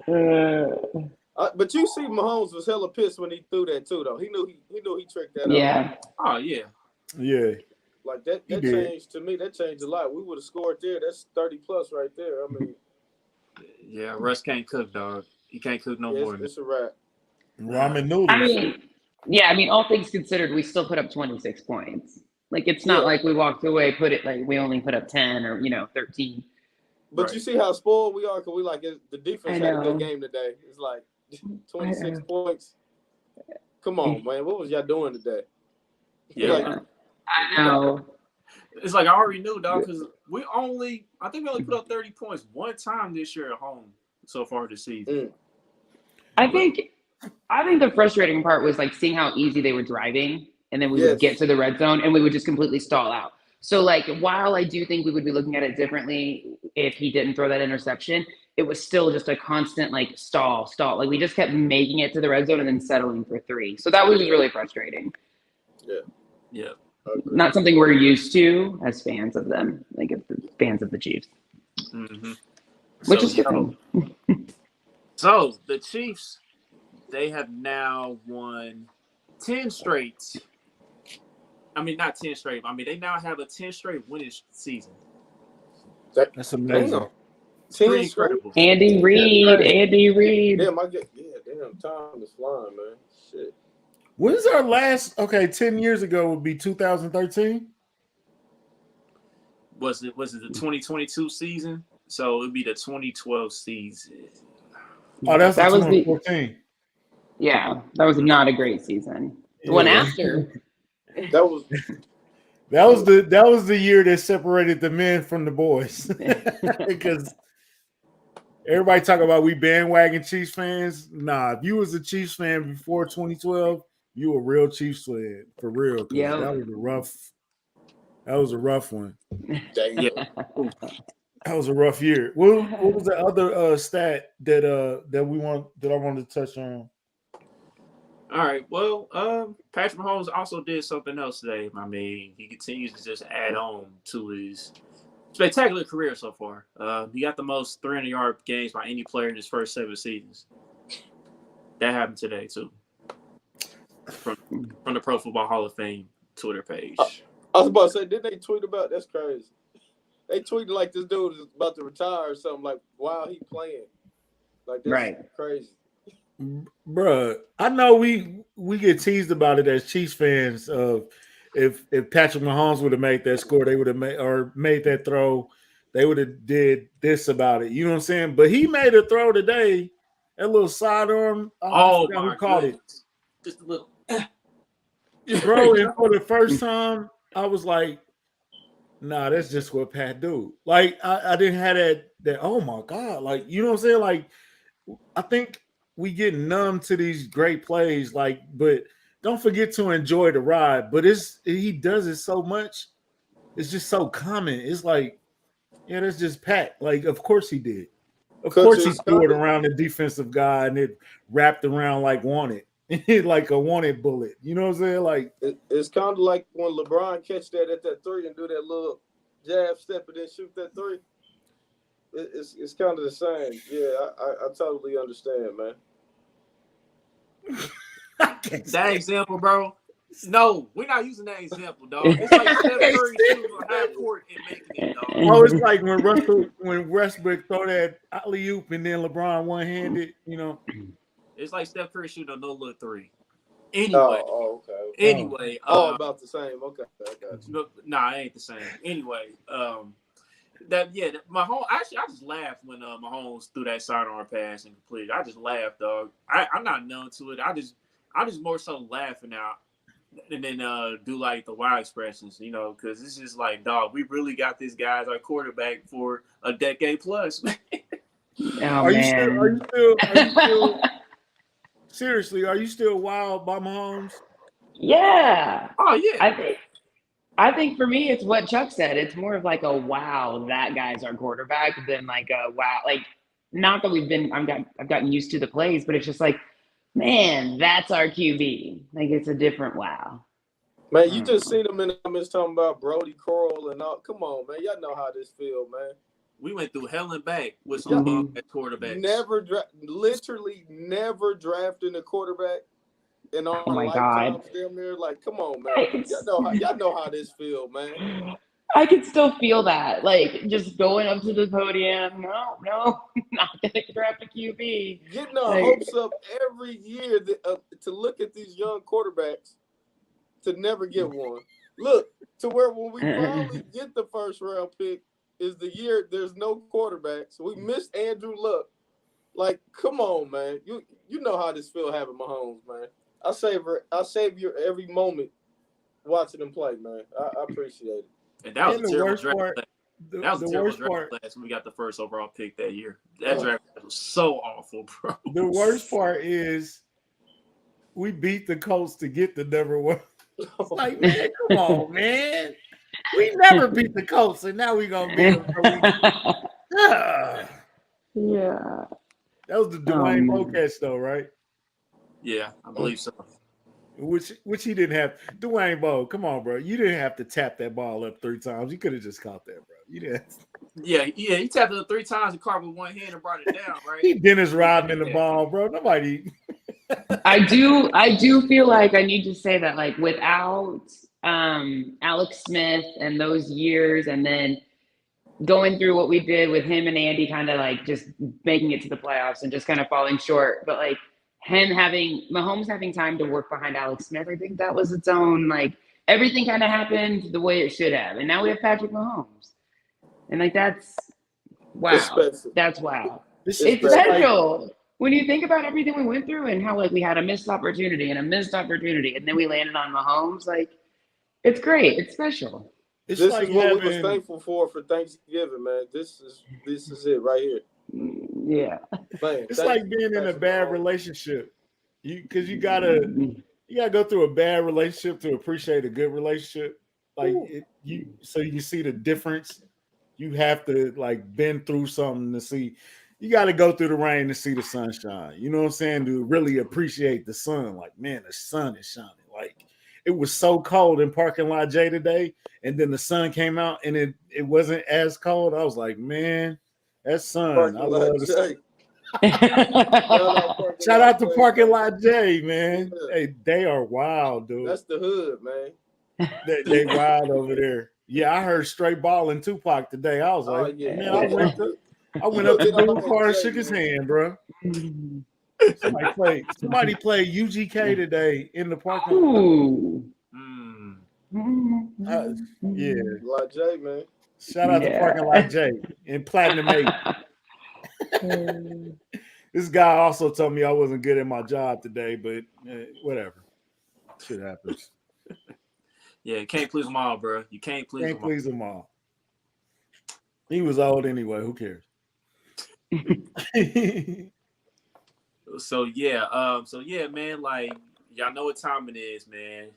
But you see, Mahomes was hella pissed when he threw that too, though. He knew he tricked that out. Yeah. Oh yeah. Yeah. Like that changed to me. That changed a lot. We would have scored there. That's 30 plus right there. I mean, yeah. Russ can't cook, dog. He can't cook no more. It's a wrap. Ramen noodles. I mean, all things considered, we still put up 26 points. Like, it's not like we walked away, we only put up 10 or 13. But you see how spoiled we are because we the defense had a good game today. It's like 26 points. Come on, man. What was y'all doing today? Yeah. I know. It's like I already knew, dog, because I think we only put up 30 points one time this year at home so far this season. I think the frustrating part was like seeing how easy they were driving, and then we would get to the red zone and we would just completely stall out. So like, while I do think we would be looking at it differently if he didn't throw that interception, it was still just a constant like stall. Like we just kept making it to the red zone and then settling for 3. So that was just really frustrating. Yeah. Not something we're used to as fans of them, like fans of the Chiefs. Mm-hmm. Which is good. So the Chiefs, they have now won 10 straight. I mean, not 10 straight. I mean, they now have a 10 straight winning season. That's amazing. It's pretty incredible. Andy Reid. Damn, damn, time is flying, man. Shit. When's our last? Okay, 10 years ago would be 2013. Was it the 2022 season? So it would be the 2012 season. Oh, that was 2014. Yeah, that was not a great season. The one after. That was the year that separated the men from the boys. Because everybody talk about we bandwagon Chiefs fans. Nah, if you was a Chiefs fan before 2012, you a real Chiefs fan for real. Yeah, that was a rough one. Yeah. That was a rough year. What was the other stat that I wanted to touch on? All right. Well, Patrick Mahomes also did something else today. I mean, he continues to just add on to his spectacular career so far. He got the most 300-yard games by any player in his first 7 seasons. That happened today too. From the Pro Football Hall of Fame Twitter page. I was about to say, didn't they tweet about that's crazy? They tweeted like this dude is about to retire or something, like while he playing. Like that's crazy. Bruh, I know we get teased about it as Chiefs fans of if Patrick Mahomes would have made that score, they would have made that throw, they would have did this about it. You know what I'm saying? But he made a throw today, that little sidearm. Oh my who caught it? Just a little. Bro, and for the first time, I was like, nah, that's just what Pat do. Like, I didn't have that, oh my God. Like, you know what I'm saying? Like, I think we get numb to these great plays, like, but don't forget to enjoy the ride. But he does it so much, it's just so common. It's like, yeah, that's just Pat. Like, of course he did. Of course he threw it around the defensive guy and it wrapped around like wanted. Like a wanted bullet. You know what I'm saying? Like it's kind of like when LeBron catch that at that 3 and do that little jab step and then shoot that 3. It's kind of the same. Yeah, I totally understand, man. That example, bro. No, we're not using that example, dog. It's like Steph Curry shooting on half court and making it, dog. Oh, it's like when Westbrook throw that alley-oop and then LeBron one-handed, you know. It's like Steph Curry shooting a no-look 3. Anyway. Okay. Anyway. About the same. Okay, I got you. Nah, it ain't the same. Anyway, Mahomes. Actually, I just laughed when Mahomes threw that sidearm pass and completed. I just laughed, dog. I'm not numb to it. I just more so laughing out and then do like the wild expressions, you know, because it's just like, dog, we really got this guy as our quarterback for a decade plus. Are you still seriously? Are you still wild by Mahomes? Yeah. Oh yeah. I think for me, it's what Chuck said. It's more of like a wow, that guy's our quarterback than like a wow. Like, not that I've gotten used to the plays, but it's just like, man, that's our QB. Like, it's a different wow. Man, you just seen him in the comments talking about Brody Crowell and all. Come on, man. Y'all know how this feel, man. We went through hell and back with some quarterbacks. Literally never drafting a quarterback in our lifetimes. Damn near, like, come on, man. Y'all know how this feel, man. I can still feel that, like, just going up to the podium. No, not gonna draft a QB. Getting our hopes up every year to look at these young quarterbacks to never get one. Look, to where when we finally get the first round pick is the year there's no quarterbacks. We missed Andrew Luck. Like, come on, man. You know how this feel having Mahomes, man. I save your every moment watching him play, man. I appreciate it. And that was a terrible draft. That was a terrible draft class when we got the first overall pick that year. That draft was so awful, bro. The worst part is we beat the Colts to get the number one. It's like, man, come on, man. We never beat the Colts, and now we're going to beat them. Yeah. That was the Dwayne Bowe catch, though, right? Yeah, I believe so. Which he didn't have. Dwayne Bowe, come on, bro. You didn't have to tap that ball up 3 times. You could have just caught that, bro. Yeah, he tapped it 3 times and caught with one hand and brought it down, right? He Dennis Rodman the ball, bro. Nobody. I do feel like I need to say that, like, without Alex Smith and those years, and then going through what we did with him and Andy, kind of like just making it to the playoffs and just kind of falling short, but like Mahomes having time to work behind Alex Smith, I think that was its own, like, everything kind of happened the way it should have, and now we have Patrick Mahomes, and like that's wow, that's wow. It's special. When you think about everything we went through and how, like, we had a missed opportunity, and then we landed on Mahomes, like, it's great. It's special. This is what we was thankful for Thanksgiving, man. This is it right here. Yeah. Man, it's like being in a bad relationship. Because you gotta go through a bad relationship to appreciate a good relationship. Like so you see the difference. You have to, like, been through something to see. You got to go through the rain to see the sunshine. You know what I'm saying? To really appreciate the sun. Like, man, the sun is shining. Like, it was so cold in parking lot J today, and then the sun came out and it wasn't as cold. I was like, man, that sun. I love the sun. Shout out to Parking Lot J, man. Yeah. Hey, they are wild, dude. That's the hood, man. They wild over there. Yeah, I heard straight ball in Tupac today. I was like, man, I went up to the car and shook his hand, bro. Somebody played UGK today in the parking lot. Yeah. Lot J, man. Shout out to Parking Lot J and Platinum 8. This guy also told me I wasn't good at my job today, but whatever. Shit happens. Yeah, you can't please them all, bro. You can't please them all. He was old anyway. Who cares? So yeah, man. Like, y'all know what time it is, man.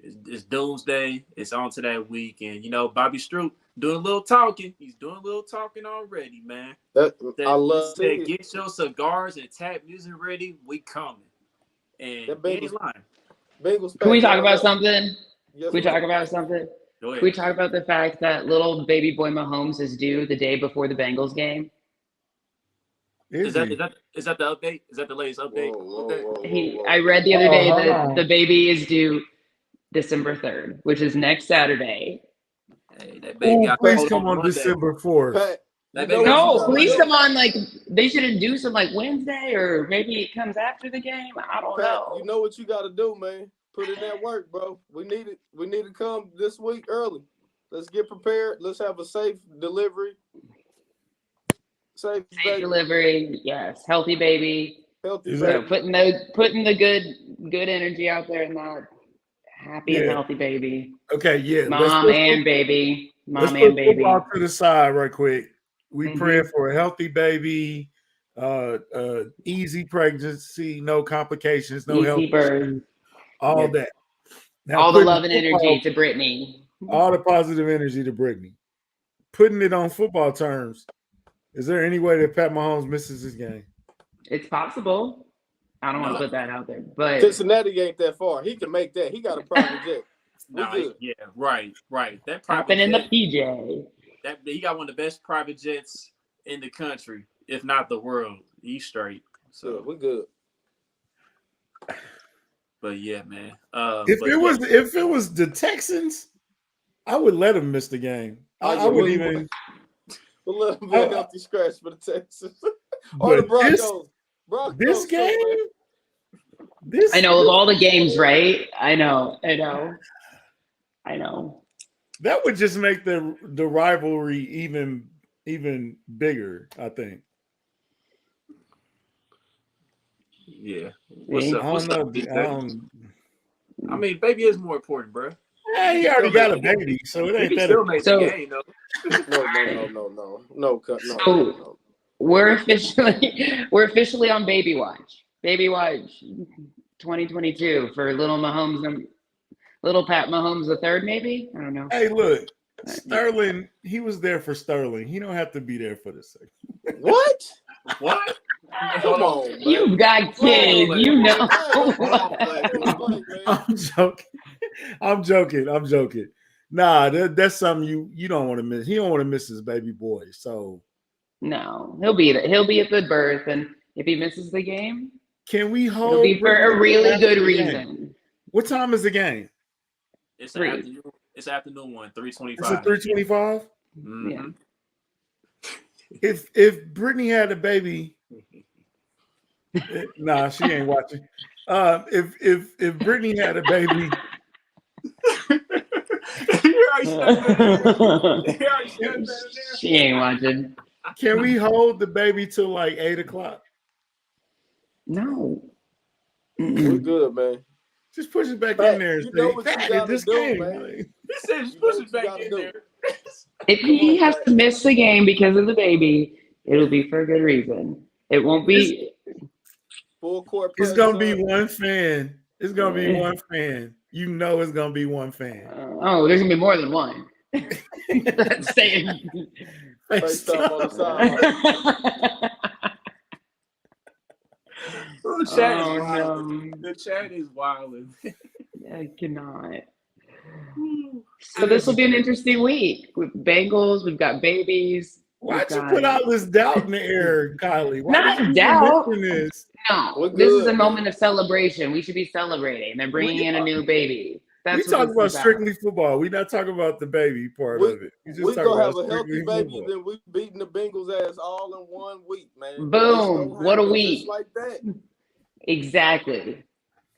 It's doomsday. It's on to that week, and Bobby Stroop doing a little talking. He's doing a little talking already, man. I love it. Get your cigars and tap music ready. We coming. And he ain't lying. Can we talk about something? Yes, Can we talk about something? Can we talk about the fact that little baby boy Mahomes is due the day before the Bengals game? Is that the update? Is that the latest update? Whoa. I read the other day that the baby is due December 3rd, which is next Saturday. Hey, that baby please come on December 4th. No, please come on. Like, they shouldn't do some, like, Wednesday, or maybe it comes after the game. I don't know. You know what you got to do, man. Put in that work, bro. We need it. We need to come this week early. Let's get prepared. Let's have a safe delivery. Safe delivery, yes. Healthy baby. Healthy baby. Putting the good energy out there, and that happy and healthy baby. Okay, yeah. Mom and baby. Let's put football to the side right quick. We pray for a healthy baby, easy pregnancy, no complications, no health issues. All that. Now, all the love and energy to Brittany. All the positive energy to Brittany. Putting it on football terms, is there any way that Pat Mahomes misses this game? It's possible. I don't want to put that out there, but Cincinnati ain't that far. He can make that. He got a private jet. Right. That private jet, in the PJ. He got one of the best private jets in the country, if not the world. He's straight. So we're good. But yeah, man. If it was the Texans, I would let him miss the game. I would even a little bit healthy scratch for the Texans or the Broncos. This game. I know, of all the games, right? I know. That would just make the rivalry even bigger, I think. Yeah. I mean, baby is more important, bro. Yeah, he already got a baby, so it ain't that. Still makes the game, though. No. So we're officially on Baby Watch. Baby Watch 2022 for little Mahomes, little Pat Mahomes the third, maybe. I don't know. Hey, look, Sterling. He was there for Sterling. He don't have to be there for the second. What? Hold on, man. You've got kids, you know. I'm joking. Nah, that's something you don't want to miss. He don't want to miss his baby boy. So No, he'll be at the birth, and if he misses the game, can we it'll hold be for a really good reason. What time is the game? It's 3. afternoon. It's afternoon one, It's 3:25. a 3:25. Mm-hmm. Yeah. If Brittany had a baby, nah, she ain't watching. If Brittany had a baby, She ain't watching. can we hold the baby till like 8:00? No. We're good, man. Just push it back Pat, in there. you know what you gotta do, man. He said just push it back in there. If he has to miss the game because of the baby, it'll be for a good reason. It won't be Full court It's press, gonna be one fan. It's gonna be one fan. You know it's gonna be one fan. there's gonna be more than one. That's saying. FaceTime on the side. The chat is wilding. I cannot. So this will be an interesting week with Bengals. We've got babies. Why'd you put all this doubt in the air, Kylie? Why Not did you doubt. mention this? No, this is a moment of celebration. We should be celebrating. They're bringing in a new baby. We talking about strictly football. We're not talking about the baby part of it. We're going to have a healthy baby, then we beating the Bengals ass all in 1 week, man. Boom. What a week. Just like that. Exactly.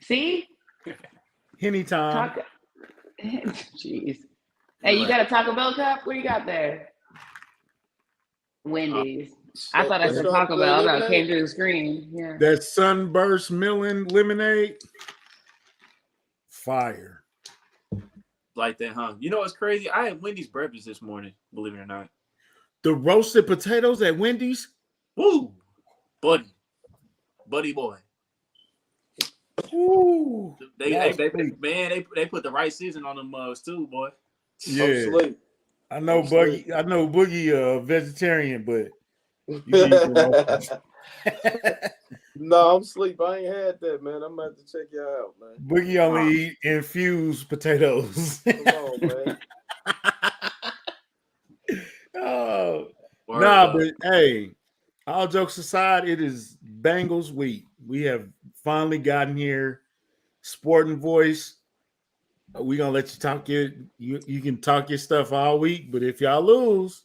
See? Henny time. Jeez. Hey, you got a Taco Bell cup? What do you got there? Wendy's. I thought I said Taco Bell. I thought it came through the screen. Yeah. That Sunburst Millen lemonade. Fire. Like that, huh? You know what's crazy? I had Wendy's breakfast this morning, believe it or not. The roasted potatoes at Wendy's? Woo! Buddy boy. Ooh. They put the right season on them mugs too, boy. Yeah. I know Boogie vegetarian, but no, I'm asleep. I ain't had that, man. I'm about to check y'all out, man. Boogie only eat infused potatoes. Come on, man. Oh, nah, but hey, all jokes aside, it is Bengals week. We have finally gotten here. Sporting Voice. We're gonna let you talk you can talk your stuff all week, but if y'all lose,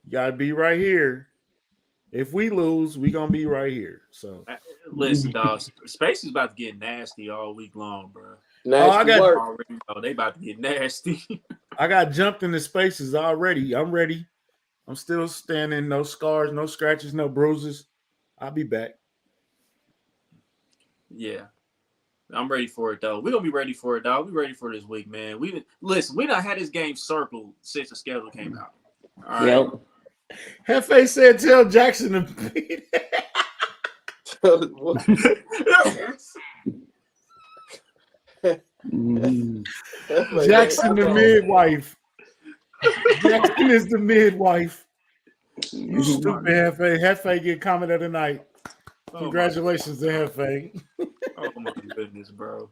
you gotta be right here. If we lose, we're gonna be right here. So listen, dog, space is about to get nasty all week long, bro. They about to get nasty. I got jumped in the spaces already. I'm ready. I'm still standing, no scars, no scratches, no bruises. I'll be back. Yeah. I'm ready for it, though. We're going to be ready for it, dog. We're ready for this week, man. We done had this game circled since the schedule came out. All right. Yep. Hefe said tell Jackson to beat it. Jackson the midwife. Jackson is the midwife. You stupid Hefe. Hefe get comment of the night. Congratulations to Hefe. Oh my goodness, bro.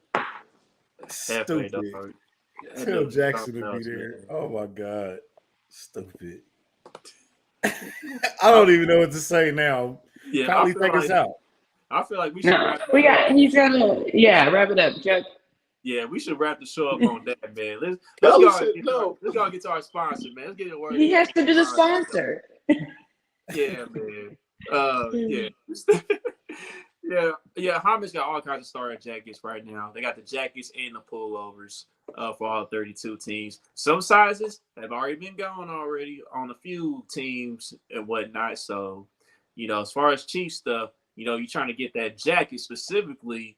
Stupid. Tell Jackson to be there. Man. Oh my God. Stupid. I don't even know what to say now. Yeah, Kylie, take us out. I feel like we should wrap it up, Chuck. Yeah, we should wrap the show up on that, man. Let's go get to our sponsor, man. Let's get it working. He has to be the sponsor. Yeah, man. Yeah. Homage got all kinds of starter jackets right now. They got the jackets and the pullovers for all 32 teams. Some sizes have already been going already on a few teams and whatnot. So, as far as Chiefs stuff, you're trying to get that jacket specifically.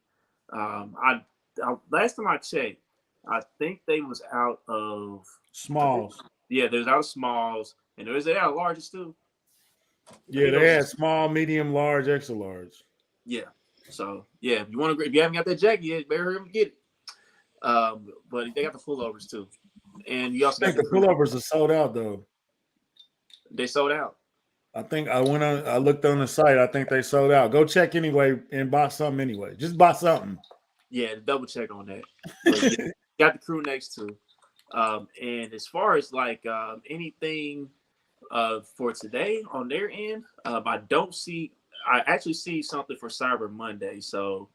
Last time I checked, I think they was out of smalls. Yeah, they was out of smalls, and they out of larges too. Yeah, they had small, medium, large, extra large. Yeah. So if you haven't got that jacket yet, better hurry up and get it. But they got the pullovers too, and you also got the pullovers are sold out though. They sold out. I think I looked on the site. I think they sold out. Go check anyway and buy something anyway. Just buy something. Yeah, double check on that. Got the crew next to. And as far as like anything for today on their end, I don't see. I actually see something for Cyber Monday, so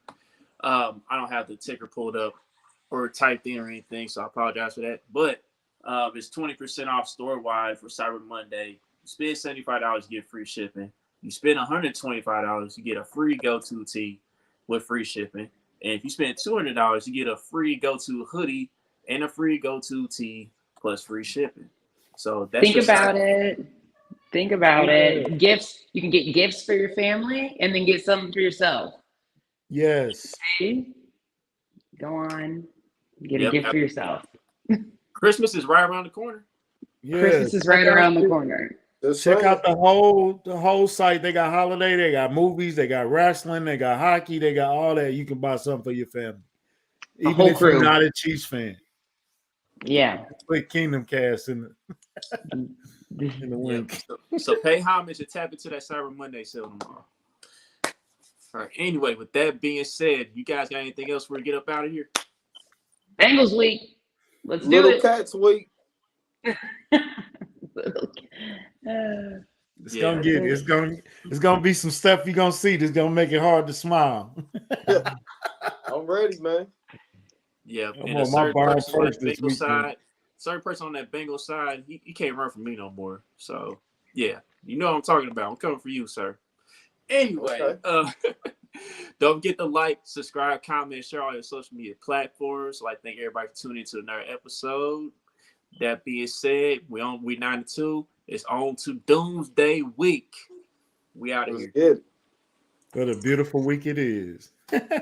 I don't have the ticker pulled up or typed in or anything, so I apologize for that. But it's 20% off store wide for Cyber Monday. You spend $75, you get free shipping. You spend $125, you get a free go-to tee with free shipping. And if you spend $200, you get a free go-to hoodie and a free go-to tee plus free shipping. So that's Think about it. Think about it. Gifts. You can get gifts for your family and then get something for yourself. Yes. See? Go on. Get a gift for yourself. Christmas is right around the corner. Yes. Christmas is right around the corner. Check out the whole site. They got holiday, they got movies, they got wrestling, they got hockey, they got all that. You can buy something for your family. Even if you're not a Chiefs fan. Yeah. Put Kingdom Cast in the link. So pay homage and tap into that Cyber Monday sale tomorrow. All right. Anyway, with that being said, you guys got anything else for to get up out of here? Bengals week. Let's do Little it. Cats week. It's gonna be some stuff you're gonna see that's gonna make it hard to smile. I'm ready, man. Yeah, I'm and on my barn first this weekend. Certain person on that Bengal side, he can't run from me no more. So yeah, you know what I'm talking about. I'm coming for you, sir. Anyway, don't forget to like, subscribe, comment, share all your social media platforms. So I thank everybody for tuning into another episode. That being said, we on week 92. It's on to Doomsday Week. We out of here. Good. What a beautiful week it is.